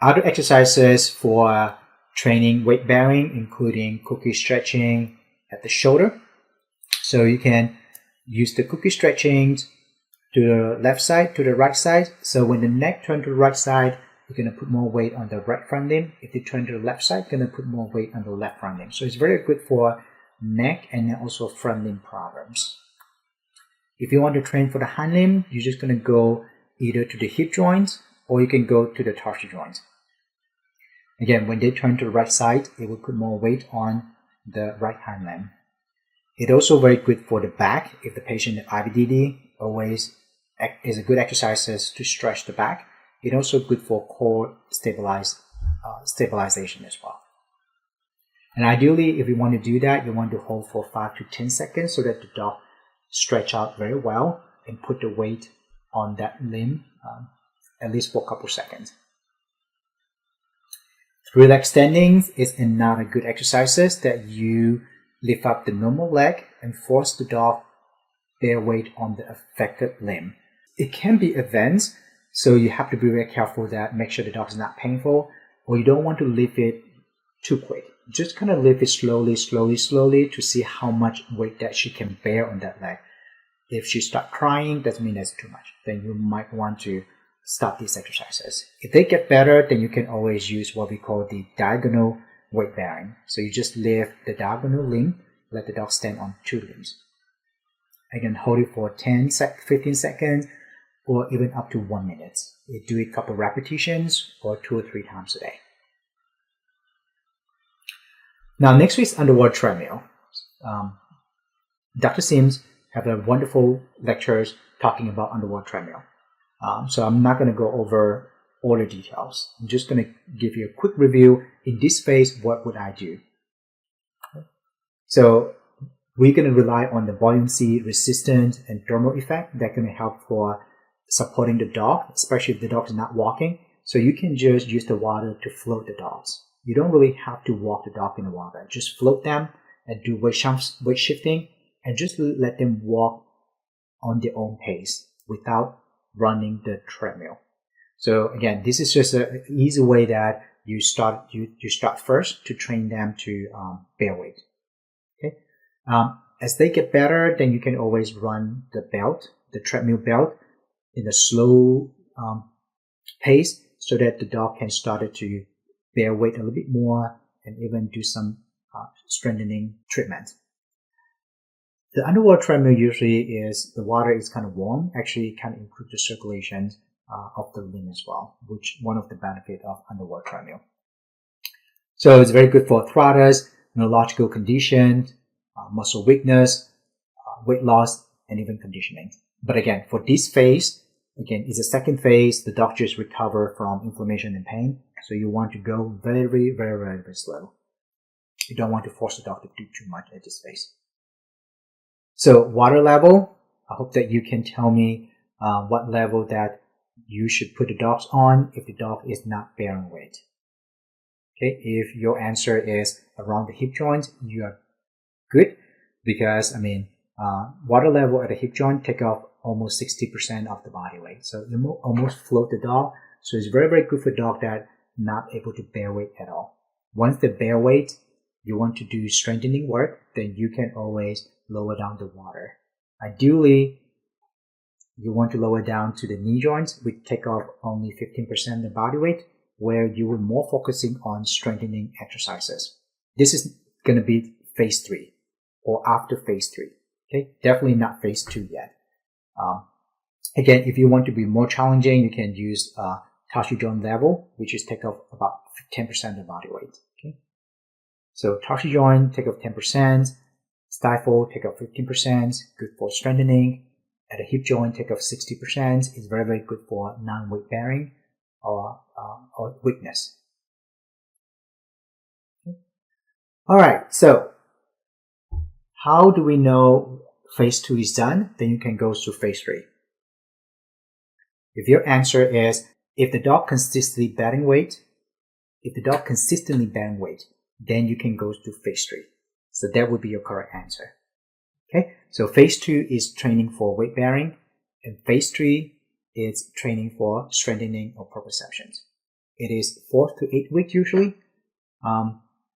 [SPEAKER 1] Other exercises for training weight bearing, including cookie stretching at the shoulder. So you can use the cookie stretching to the left side, to the right side. So when the neck turns to the right side, you're going to put more weight on the right front limb. If they turn to the left side, you're going to put more weight on the left front limb. So it's very good for neck and also front limb problems. If you want to train for the hind limb, you're just going to go either to the hip joint or you can go to the tarsi joint. Again, when they turn to the right side, it will put more weight on the right hind limb. It's also very good for the back. If the patient has IBDD, always is a good exercise to stretch the back. It's also good for core stabilization as well. And ideally, if you want to do that, you want to hold for 5 to 10 seconds so that the dog stretch out very well and put the weight on that limb at least for a couple seconds. Through leg standing is another good exercise that you lift up the normal leg and force the dog bear weight on the affected limb. It can be advanced, so you have to be very careful that make sure the dog is not painful, or you don't want to lift it too quick. Just kind of lift it slowly to see how much weight that she can bear on that leg. If she starts crying, that means that's too much. Then you might want to stop these exercises. If they get better, then you can always use what we call the diagonal weight bearing. So you just lift the diagonal limb, let the dog stand on 2 limbs. Again, hold it for 15 seconds or even up to 1 minute. You do it a couple repetitions or 2 or 3 times a day. Now, next week's underwater treadmill. Dr. Sims have a wonderful lectures talking about underwater treadmill. So I'm not going to go over all the details. I'm just going to give you a quick review. In this phase, what would I do? So we're going to rely on the buoyancy, resistance, and thermal effect. That's going to help for supporting the dog, especially if the dog is not walking. So you can just use the water to float the dogs. You don't really have to walk the dog in the water. Just float them and do weight shifting and just let them walk on their own pace without running the treadmill. So again, this is just an easy way that you start first to train them to bear weight. Okay. As they get better, then you can always run the treadmill belt in a slow pace so that the dog can start to bear weight a little bit more and even do some strengthening treatment. The underwater treadmill usually is the water is kind of warm, actually kind of improve the circulation of the limb as well, which one of the benefits of underwater treadmill. So it's very good for arthritis, neurological conditions, muscle weakness, weight loss, and even conditioning. But again, for this phase, again, it's a second phase. The dog just recover from inflammation and pain. So you want to go very, very, very, very slow. You don't want to force the dog to do too much at this phase. So water level, I hope that you can tell me what level that you should put the dogs on if the dog is not bearing weight. Okay, if your answer is around the hip joint, you are good because, water level at the hip joint take off almost 60% of the body weight. So you almost float the dog. So it's very, very good for dog that not able to bear weight at all. Once they bear weight, you want to do strengthening work, then you can always lower down the water. Ideally, you want to lower down to the knee joints, which take off only 15% of the body weight, where you will more focusing on strengthening exercises. This is going to be phase 3 or after phase 3. Okay, definitely not phase 2 yet. Again, if you want to be more challenging, you can use torsal joint level, which is take off about 10% of body weight. Okay, so torsal joint take off 10%, stifle take off 15%, good for strengthening. At the hip joint, take off 60% is very, very good for non-weight bearing or weakness. Okay. All right, so how do we know phase 2 is done? Then you can go to phase 3. If your answer is if the dog consistently bearing weight, then you can go to phase 3. So that would be your correct answer. Okay, so phase 2 is training for weight bearing, and phase 3 is training for strengthening or proprioceptions. It is 4 to 8 weeks usually,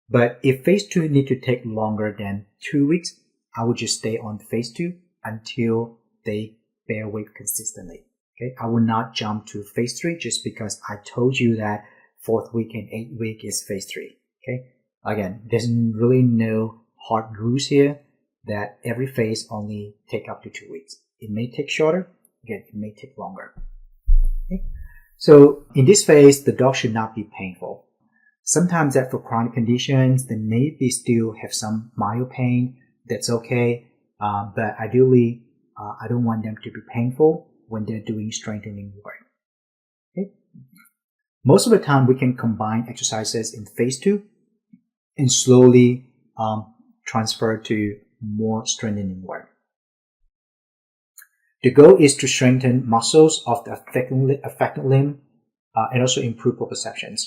[SPEAKER 1] but if phase 2 need to take longer than 2 weeks, I would just stay on phase 2 until they bear weight consistently. Okay, I will not jump to phase 3 just because I told you that 4th week and 8th week is phase 3. Okay, again, there's really no hard rules here that every phase only take up to 2 weeks. It may take shorter, again, it may take longer. Okay, so in this phase, the dog should not be painful. Sometimes that for chronic conditions, they may still have some mild pain. That's okay, but ideally, I don't want them to be painful when they're doing strengthening work. Okay? Most of the time, we can combine exercises in phase 2 and slowly transfer to more strengthening work. The goal is to strengthen muscles of the affected limb and also improve proprioceptions.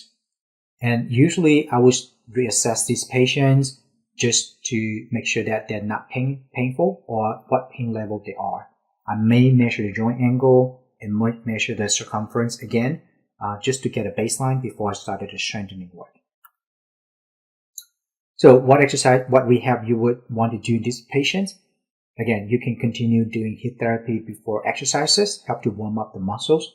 [SPEAKER 1] And usually, I would reassess these patients just to make sure that they're not painful or what pain level they are. I may measure the joint angle and might measure the circumference again, just to get a baseline before I started the strengthening work. So what rehab you would want to do in these patients? Again, you can continue doing HIIT therapy before exercises, help to warm up the muscles.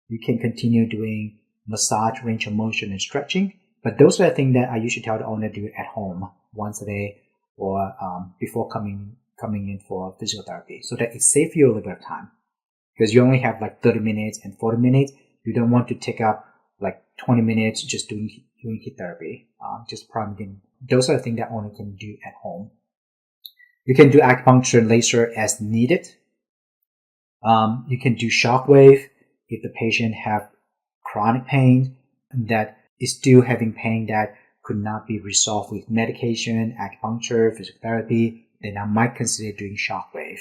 [SPEAKER 1] You can continue doing massage, range of motion, and stretching. But those are the things that I usually tell the owner to do at home once a day or before coming in for physical therapy, so that it saves you a little bit of time. Because you only have like 30 minutes and 40 minutes. You don't want to take up like 20 minutes just doing HIIT therapy. Just priming. Those are the things that owner can do at home. You can do acupuncture and laser as needed. You can do shockwave if the patient have chronic pain that is still having pain that could not be resolved with medication, acupuncture, physical therapy. Then I might consider doing shockwave.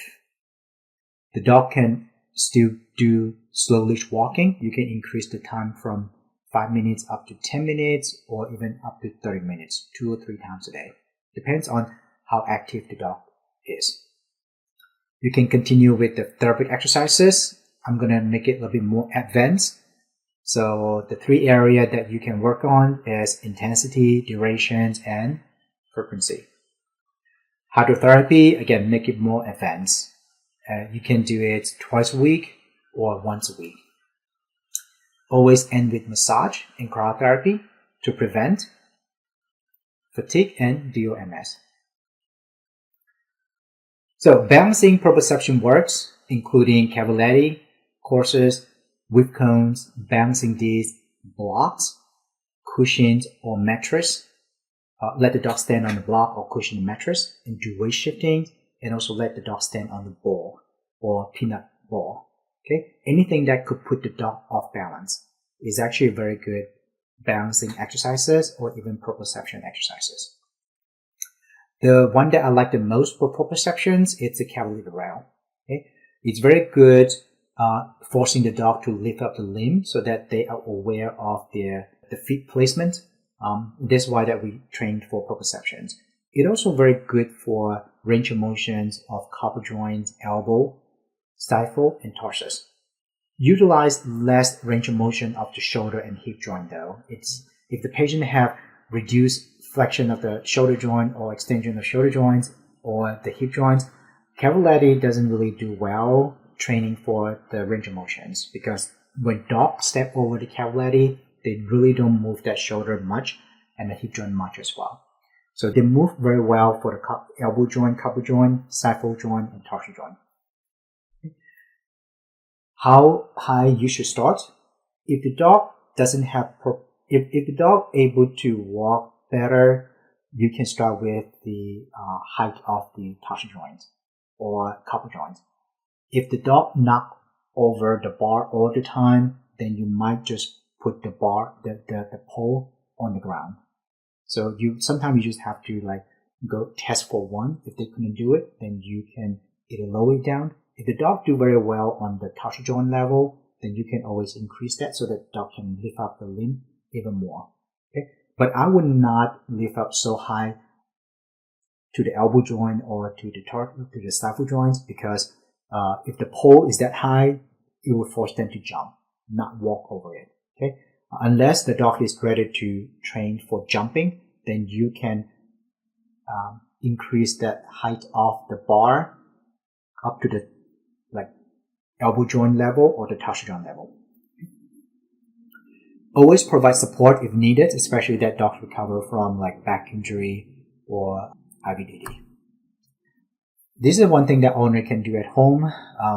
[SPEAKER 1] The dog can still do slow leash walking. You can increase the time from 5 minutes up to 10 minutes or even up to 30 minutes, 2 or 3 times a day. Depends on how active the dog is. You can continue with the therapeutic exercises. I'm going to make it a little bit more advanced. So the 3 areas that you can work on is intensity, durations, and frequency. Hydrotherapy, again, make it more advanced. You can do it twice a week or once a week. Always end with massage and cryotherapy to prevent fatigue and DOMS. So balancing proprioception works, including cavaletti, courses, whip cones, balancing discs, blocks, cushions, or mattress. Let the dog stand on the block or cushion the mattress and do weight shifting, and also let the dog stand on the ball or peanut ball. Okay, anything that could put the dog off balance is actually very good balancing exercises or even proprioception exercises. The one that I like the most for proprioceptions is the cavaletti rail. Okay, it's very good forcing the dog to lift up the limb so that they are aware of the feet placement. That's why that we trained for proprioceptions. It's also very good for range of motions of carpal joints, elbow, stifle, and tarsus. Utilize less range of motion of the shoulder and hip joint though. If the patient have reduced flexion of the shoulder joint or extension of shoulder joints or the hip joints, cavaletti doesn't really do well training for the range of motions, because when dogs step over the cavaletti, they really don't move that shoulder much and the hip joint much as well. So they move very well for the elbow joint, carpal joint, stifle joint, and tarsal joint. How high you should start? If the dog doesn't have, if the dog able to walk better, you can start with the height of the torsal joint or couple joint. If the dog knock over the bar all the time, then you might just put the pole on the ground. So sometimes you just have to like go test for one. If they couldn't do it, then you can either lower it down. If the dog do very well on the torsal joint level, then you can always increase that so that the dog can lift up the limb even more. Okay, but I would not lift up so high to the elbow joint or to the stifle joints, because if the pole is that high, it will force them to jump, not walk over it. Okay, unless the dog is ready to train for jumping, then you can increase that height of the bar up to the like elbow joint level or the torsal joint level. Always provide support if needed, especially that dogs recover from like back injury or IVDD. This is one thing that owner can do at home.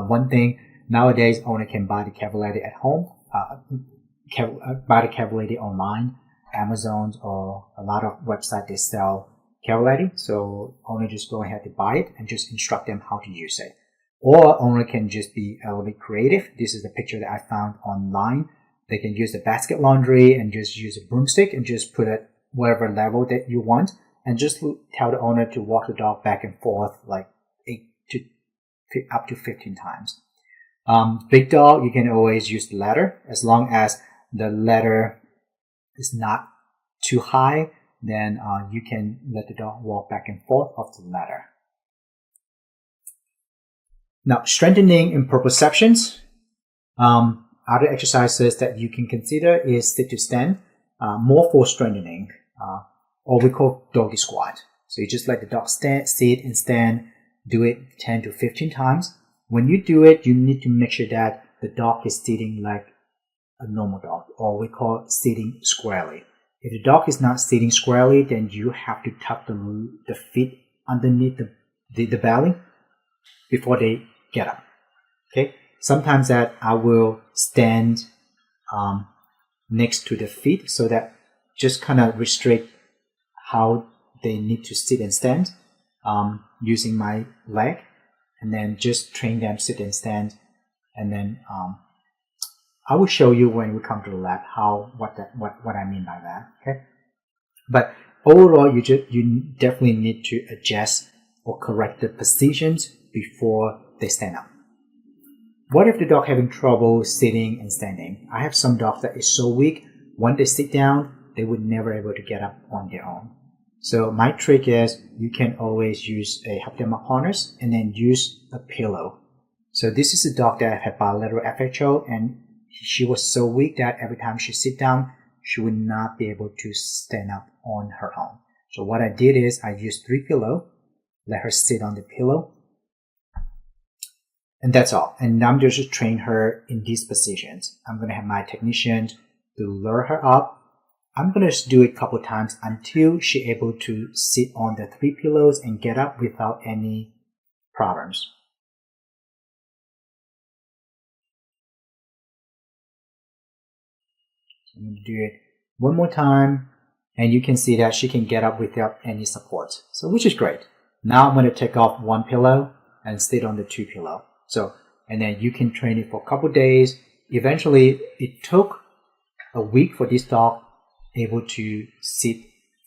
[SPEAKER 1] One thing nowadays, owner can buy the cavalier at home, buy the cavalier online, Amazon or a lot of websites they sell cavalier. So owner just go ahead to buy it and just instruct them how to use it. Or owner can just be a little bit creative. This is the picture that I found online. They can use the basket laundry and just use a broomstick and just put it whatever level that you want, and just tell the owner to walk the dog back and forth like 8 to up to 15 times. Big dog, you can always use the ladder. As long as the ladder is not too high, then you can let the dog walk back and forth off the ladder. Now, strengthening in proprioceptions. Other exercises that you can consider is sit to stand, more for strengthening, or we call doggy squat. So you just let the dog sit and stand, do it 10 to 15 times. When you do it, you need to make sure that the dog is sitting like a normal dog, or we call sitting squarely. If the dog is not sitting squarely, then you have to tuck the feet underneath the belly before they get up. Okay. Sometimes that I will stand next to the feet so that just kind of restrict how they need to sit and stand using my leg, and then just train them sit and stand. And then I will show you when we come to the lab what I mean by that. Okay, but overall, you definitely need to adjust or correct the positions before they stand up. What if the dog having trouble sitting and standing? I have some dogs that is so weak, when they sit down, they would never able to get up on their own. So my trick is you can always use a help them up harness and then use a pillow. So this is a dog that had bilateral FHO, and she was so weak that every time she sit down, she would not be able to stand up on her own. So what I did is I used 3 pillows, let her sit on the pillow, and that's all. And I'm just to train her in these positions. I'm going to have my technician to lure her up. I'm going to do it a couple of times until she's able to sit on the 3 pillows and get up without any problems. So I'm going to do it one more time, and you can see that she can get up without any support. So which is great. Now I'm going to take off 1 pillow and sit on the 2 pillow. So, and then you can train it for a couple of days. Eventually, it took a week for this dog able to sit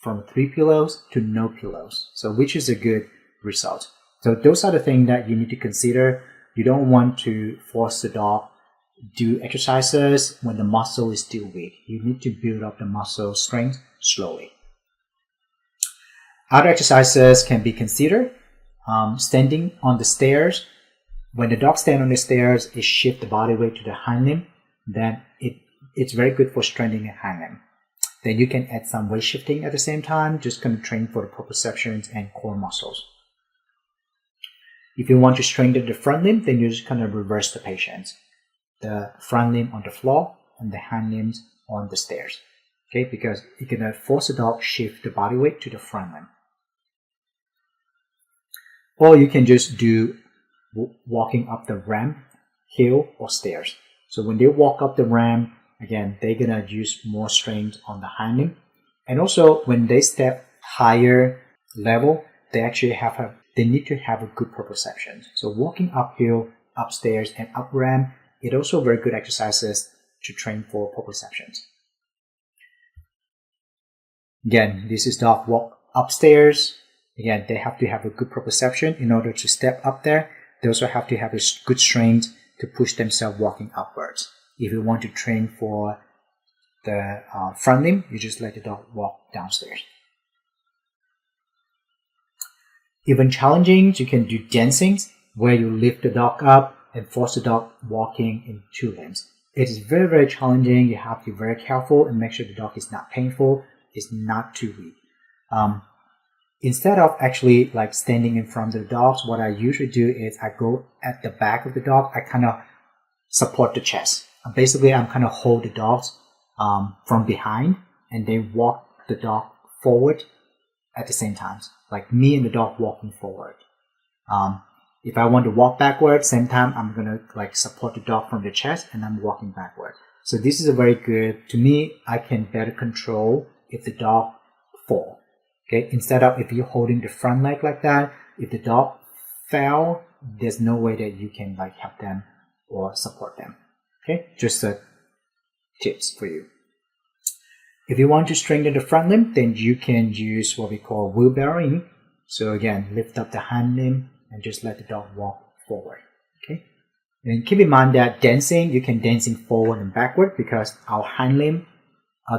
[SPEAKER 1] from 3 pillows to no pillows. So, which is a good result. So, those are the things that you need to consider. You don't want to force the dog to do exercises when the muscle is still weak. You need to build up the muscle strength slowly. Other exercises can be considered. Standing on the stairs. When the dog stands on the stairs, it shifts the body weight to the hind limb. Then it's very good for strengthening the hind limb. Then you can add some weight shifting at the same time, just kind of train for the proprioceptions and core muscles. If you want to strengthen the front limb, then you just kind of reverse the patients. The front limb on the floor and the hind limbs on the stairs. Okay, because you're going to force the dog shift the body weight to the front limb. Or you can just do walking up the ramp hill or stairs. So when they walk up the ramp, again, they're gonna use more strength on the hind limb. And also when they step higher level, they need to have a good proprioception. So walking uphill, upstairs, and up ramp, it also very good exercises to train for proprioceptions. Again, this is dog walk upstairs. Again, they have to have a good proprioception in order to step up there. They also have to have a good strength to push themselves walking upwards. If you want to train for the front limb, you just let the dog walk downstairs. Even challenging, you can do dancing, where you lift the dog up and force the dog walking in two limbs. It is very, very challenging. You have to be very careful and make sure the dog is not painful, is not too weak. Instead of actually like standing in front of the dogs, what I usually do is I go at the back of the dog. I kind of support the chest. Basically, I'm kind of hold the dogs from behind and then walk the dog forward at the same time. Like me and the dog walking forward. If I want to walk backward, same time I'm gonna like support the dog from the chest and I'm walking backward. So this is a very good, to me, I can better control if the dog fall. Okay, instead of if you're holding the front leg like that, if the dog fell, there's no way that you can like help them or support them. Okay, just tips for you. If you want to strengthen the front limb, then you can use what we call wheelbarrowing. So again, lift up the hind limb and just let the dog walk forward. Okay, and keep in mind that dancing, you can dancing forward and backward because our hind limb,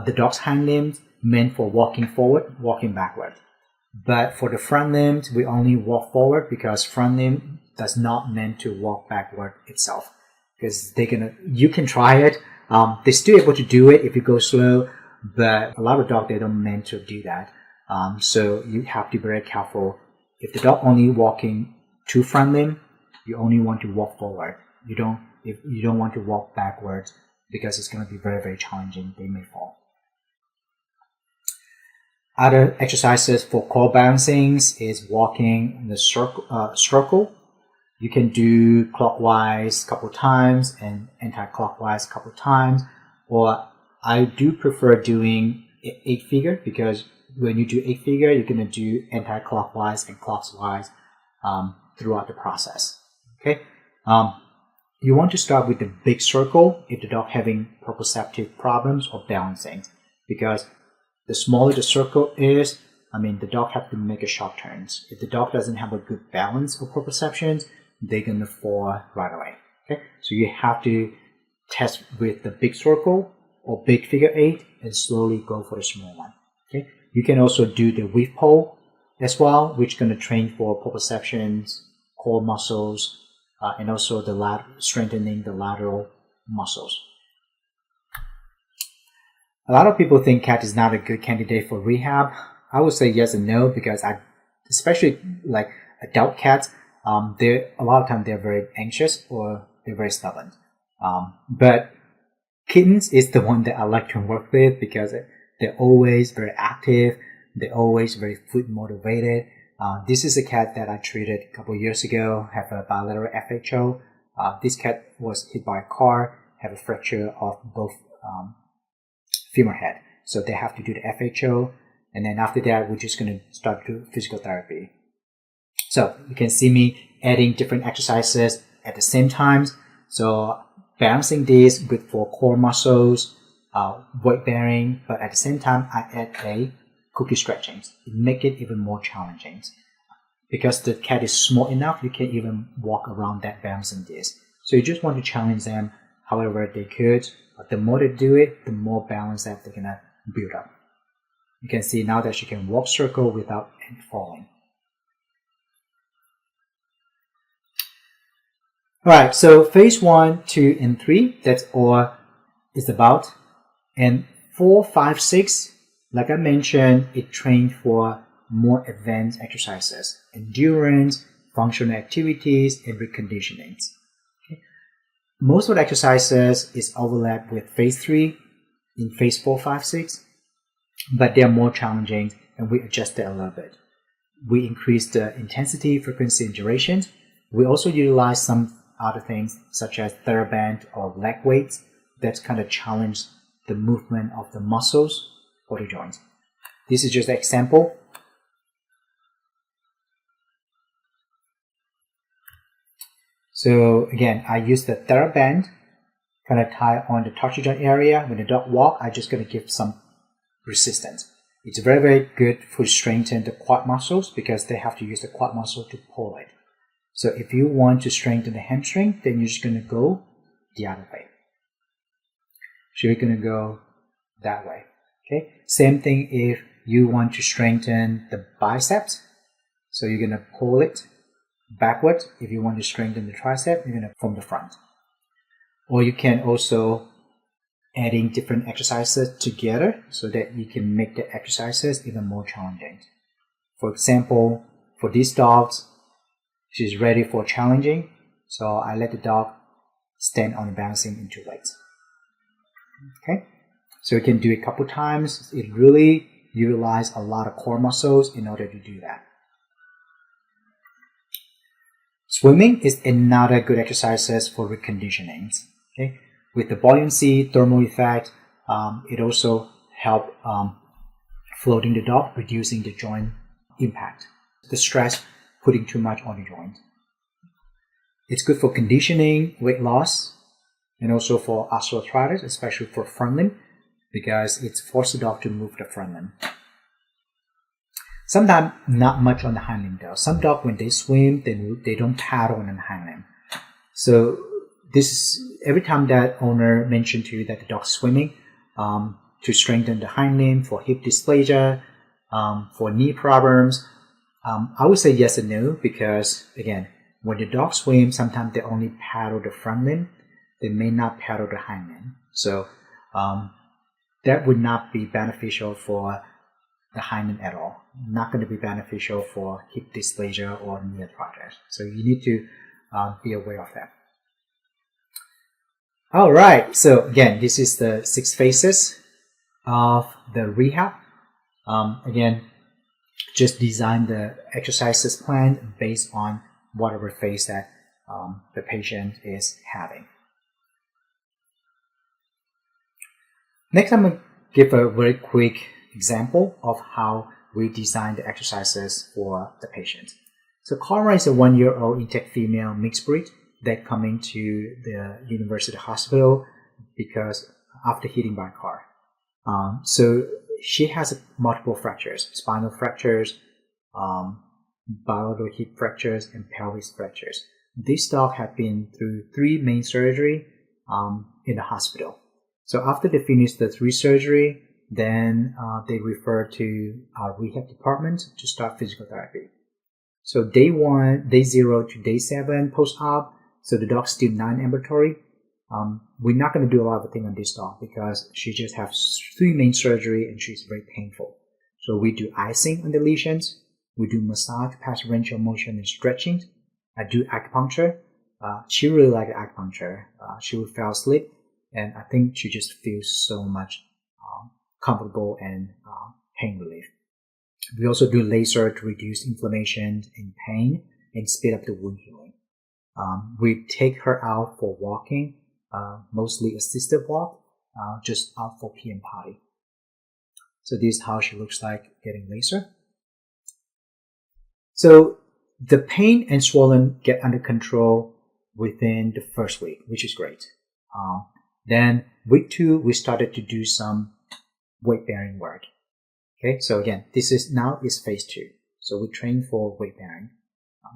[SPEAKER 1] the dog's hind limbs meant for walking forward, walking backward. But for the front limbs, we only walk forward because front limb does not meant to walk backward itself. Because you can try it. They're still able to do it if you go slow, but a lot of dogs, they don't meant to do that. So you have to be very careful. If the dog only walking to front limb, you only want to walk forward. You don't want to walk backwards because it's going to be very, very challenging. They may fall. Other exercises for core balancing is walking in the circle. You can do clockwise a couple times and anti-clockwise a couple times. Or I do prefer doing 8-figure because when you do 8-figure, you're going to do anti-clockwise and clockwise throughout the process. Okay. You want to start with the big circle if the dog having proprioceptive problems or balancing, because the smaller the circle is, the dog have to make a sharp turns. If the dog doesn't have a good balance of proprioceptions, they're gonna fall right away. Okay, so you have to test with the big circle or big figure 8 and slowly go for the small one. Okay, you can also do the weave pole as well, which is gonna train for proprioceptions, core muscles, and also strengthening the lateral muscles. A lot of people think cat is not a good candidate for rehab. I would say yes and no because especially like adult cats, a lot of times they're very anxious or they're very stubborn. But kittens is the one that I like to work with because they're always very active. They're always very food motivated. This is a cat that I treated a couple of years ago, have a bilateral FHO. This cat was hit by a car, have a fracture of both femur head. So they have to do the FHO. And then after that, we're just going to start to do physical therapy. So you can see me adding different exercises at the same time. So balancing this, good for core muscles, weight bearing, but at the same time, I add a cookie stretching. It make it even more challenging. Because the cat is small enough, you can't even walk around that balancing this. So you just want to challenge them however they could. But the more they do it, the more balance that they're gonna build up. You can see now that she can walk circle without falling. Alright, so phase 1, 2, and 3, that's all it's about. And 4, 5, 6, like I mentioned, it trained for more advanced exercises, endurance, functional activities, and reconditioning. Okay. Most of the exercises is overlap with phase 3 in phase 4, 5, 6, but they are more challenging and we adjusted a little bit. We increased the intensity, frequency, and duration. We also utilize some other things such as TheraBand or leg weights that kind of challenge the movement of the muscles for the joints. This is just an example. So again, I use the TheraBand kind of tie on the torsion joint area. When the dog walk, I'm just going to give some resistance. It's very, very good for strengthen the quad muscles because they have to use the quad muscle to pull it. So if you want to strengthen the hamstring, then you're just going to go the other way. So you're going to go that way. Okay. Same thing if you want to strengthen the biceps. So you're going to pull it backward. If you want to strengthen the tricep, you're going to from the front. Or you can also adding different exercises together so that you can make the exercises even more challenging. For example, for these dogs, she's ready for challenging, so I let the dog stand on the bouncing in 2 legs. Okay, so you can do it a couple times. It really utilizes a lot of core muscles in order to do that. Swimming is another good exercise for reconditioning. Okay, with the buoyancy, thermal effect, it also helps floating the dog, reducing the joint impact, the stress putting too much on the joint. It's good for conditioning, weight loss, and also for osteoarthritis, especially for front limb, because it forces the dog to move the front limb. Sometimes not much on the hind limb though. Some dogs, when they swim, they don't paddle on the hind limb. So this is every time that owner mentioned to you that the dog's swimming, to strengthen the hind limb for hip dysplasia, for knee problems, I would say yes and no, because again, when the dog swims, sometimes they only paddle the front limb. They may not paddle the hind limb. So that would not be beneficial for the hind limb at all. Not going to be beneficial for hip dysplasia or knee arthritis. So you need to be aware of that. All right. So again, this is the 6 phases of the rehab. Again, just design the exercises plan based on whatever phase that the patient is having. Next, I'm going to give a very quick example of how we design the exercises for the patient. So Cora is a 1-year-old intact female mixed breed that coming to the university hospital because after hitting by a car. So she has multiple fractures, spinal fractures, bilateral hip fractures, and pelvis fractures. This dog had been through 3 main surgery in the hospital. So after they finished the 3 surgery, then they referred to our rehab department to start physical therapy. So day 1, day 0 to day 7 post-op, so the dog's still non-ambulatory. We're not going to do a lot of things on this dog because she just has 3 main surgery and she's very painful. So we do icing on the lesions. We do massage, passive range of motion, and stretching. I do acupuncture. She really liked acupuncture. She would fall asleep, and I think she just feels so much comfortable and pain relief. We also do laser to reduce inflammation and pain and speed up the wound healing. We take her out for walking, mostly assisted walk, just out for pee and potty. So this is how she looks like getting laser. So the pain and swollen get under control within the first week, which is great. Then week 2, we started to do some weight bearing work. Okay, so again, this is now is phase 2. So we train for weight bearing.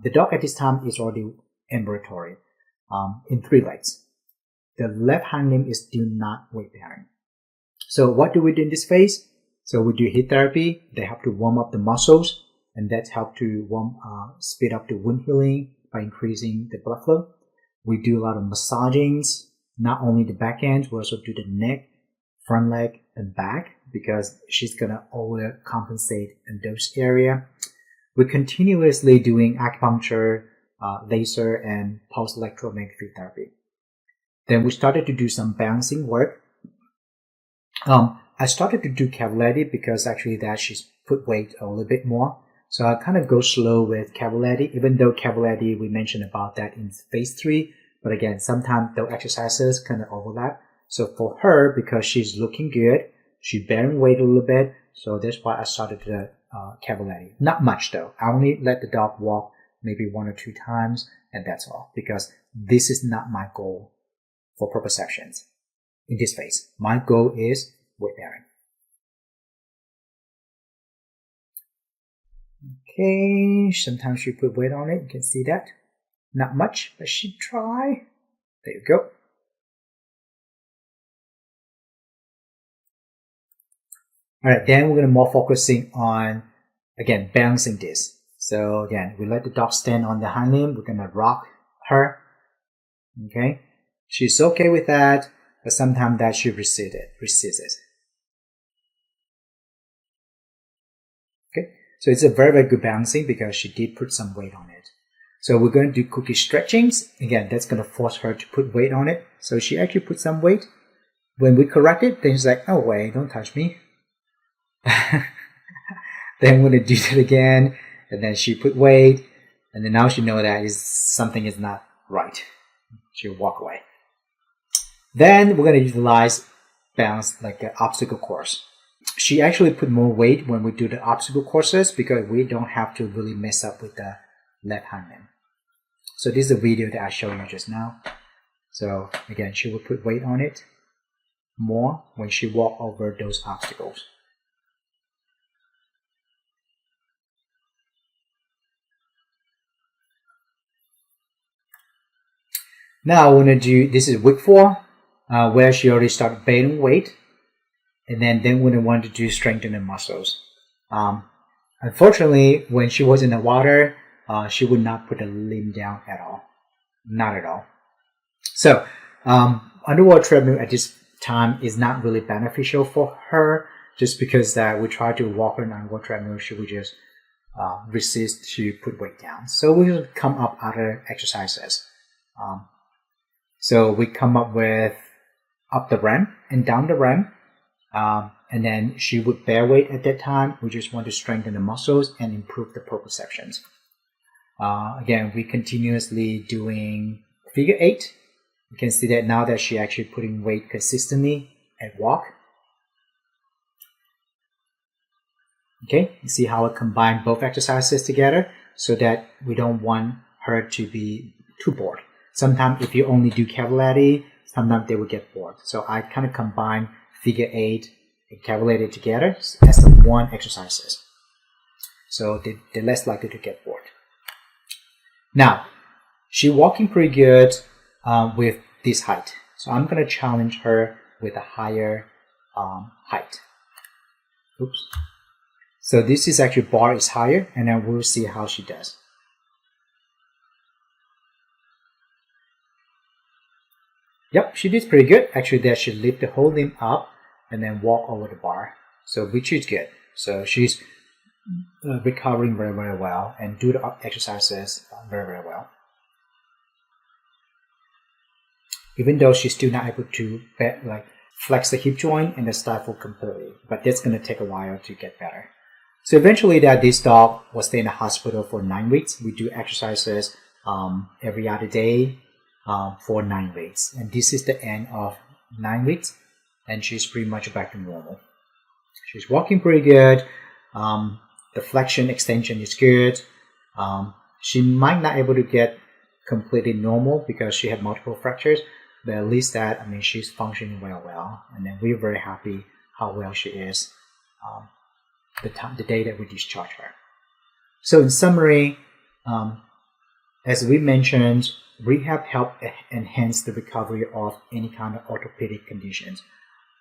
[SPEAKER 1] The dog at this time is already ambulatory in 3 legs. The left hind limb is still not weight bearing. So what do we do in this phase? So we do heat therapy. They have to warm up the muscles, and that helps to speed up the wound healing by increasing the blood flow. We do a lot of massagings, not only the back end, we also do the neck, front leg, and back because she's gonna overcompensate in those areas. We're continuously doing acupuncture, laser, and pulse electromagnetic therapy. Then we started to do some balancing work. I started to do cavaletti because actually that she's put weight a little bit more. So I kind of go slow with cavaletti, even though cavaletti, we mentioned about that in phase 3, But again, sometimes those exercises kind of overlap. So for her, because she's looking good, she's bearing weight a little bit. So that's why I started the cavaletti. Not much though. I only let the dog walk maybe 1 or 2 times, and that's all. Because this is not my goal for proprioceptions in this phase. My goal is weight bearing. Okay, sometimes she put weight on it. You can see that. Not much, but she try. There you go. All right, then we're going to more focusing on, again, balancing this. So again, we let the dog stand on the hind limb. We're going to rock her. Okay, she's okay with that, but sometimes that she resists it. Okay, so it's a very, very good balancing because she did put some weight on it. So we're going to do cookie stretchings. Again, that's going to force her to put weight on it. So she actually put some weight. When we correct it, then she's like, oh wait, don't touch me. Then we're going to do it again. And then she put weight. And then now she knows that something is not right. She'll walk away. Then we're going to utilize balance like an obstacle course. She actually put more weight when we do the obstacle courses because we don't have to really mess up with the left hind limb. So this is a video that I showed you just now. So again, she will put weight on it more when she walk over those obstacles. Now we're going to do, this is week 4, where she already started bearing weight. And then we're going to want to do strengthen the muscles. Unfortunately, when she was in the water, she would not put the limb down at all. Not at all. So, underwater treadmill at this time is not really beneficial for her just because we try to walk her on underwater treadmill, she would just resist to put weight down. So we will come up other exercises. So we come up with up the ramp and down the ramp. And then she would bear weight at that time. We just want to strengthen the muscles and improve the proprioceptions. Again, we continuously doing figure 8. You can see that now that she actually putting weight consistently at walk. Okay, you see how I combine both exercises together so that we don't want her to be too bored. Sometimes if you only do cavaletti, sometimes they will get bored. So I kind of combine figure 8 and cavaletti together as the one exercises. So they're less likely to get bored. Now, she's walking pretty good with this height. So I'm going to challenge her with a higher height. Oops. So this is actually bar is higher, and then we'll see how she does. Yep, she did pretty good. Actually, that she lift the whole limb up and then walk over the bar. So which is good. So she's recovering very, very well and do the exercises very, very well. Even though she's still not able to flex the hip joint and the stifle completely, but that's going to take a while to get better. So eventually this dog will stay in the hospital for 9 weeks. We do exercises every other day for 9 weeks. And this is the end of 9 weeks. And she's pretty much back to normal. She's walking pretty good. The flexion extension is good. She might not able to get completely normal because she had multiple fractures. But at least she's functioning very well. And then we're very happy how well she is the day that we discharge her. So in summary, as we mentioned, rehab help enhance the recovery of any kind of orthopedic conditions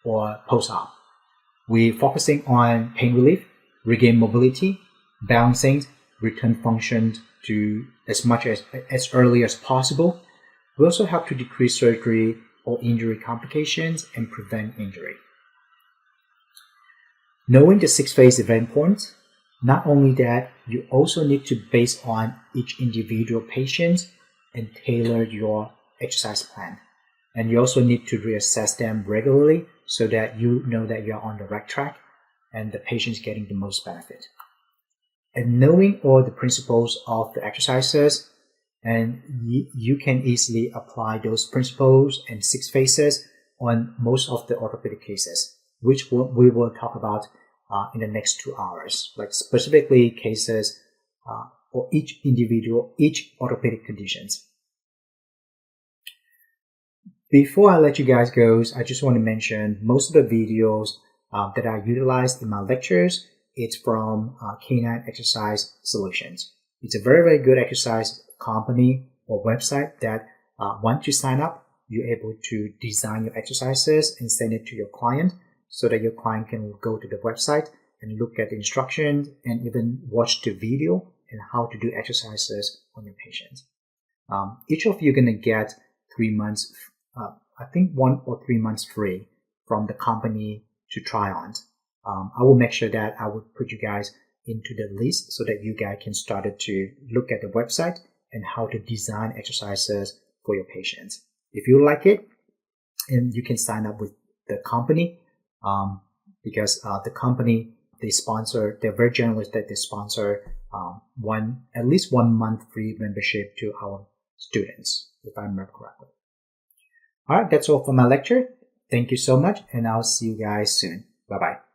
[SPEAKER 1] or post-op. We're focusing on pain relief, regain mobility, balancing, return function to as much as early as possible. We also help to decrease surgery or injury complications and prevent injury. Knowing the 6-phase is very important. Not only that, you also need to base on each individual patient and tailor your exercise plan. And you also need to reassess them regularly so that you know that you're on the right track and the patient's getting the most benefit. And knowing all the principles of the exercises And you can easily apply those principles and 6 phases on most of the orthopedic cases, which we will talk about in the next 2 hours, like specifically cases for each individual, each orthopedic conditions. Before I let you guys go, I just want to mention most of the videos that I utilized in my lectures, it's from Canine Exercise Solutions. It's a very, very good exercise company or website that once you sign up, you're able to design your exercises and send it to your client so that your client can go to the website and look at the instructions and even watch the video and how to do exercises on your patients. Each of you are going to get 3 months, I think 1 or 3 months free from the company to try on. I will make sure that I will put you guys into the list so that you guys can start to look at the website and how to design exercises for your patients. If you like it, and you can sign up with the company because the company, they're very generous that they sponsor at least 1 month free membership to our students, if I remember correctly. All right, that's all for my lecture. Thank you so much, and I'll see you guys soon. Bye-bye.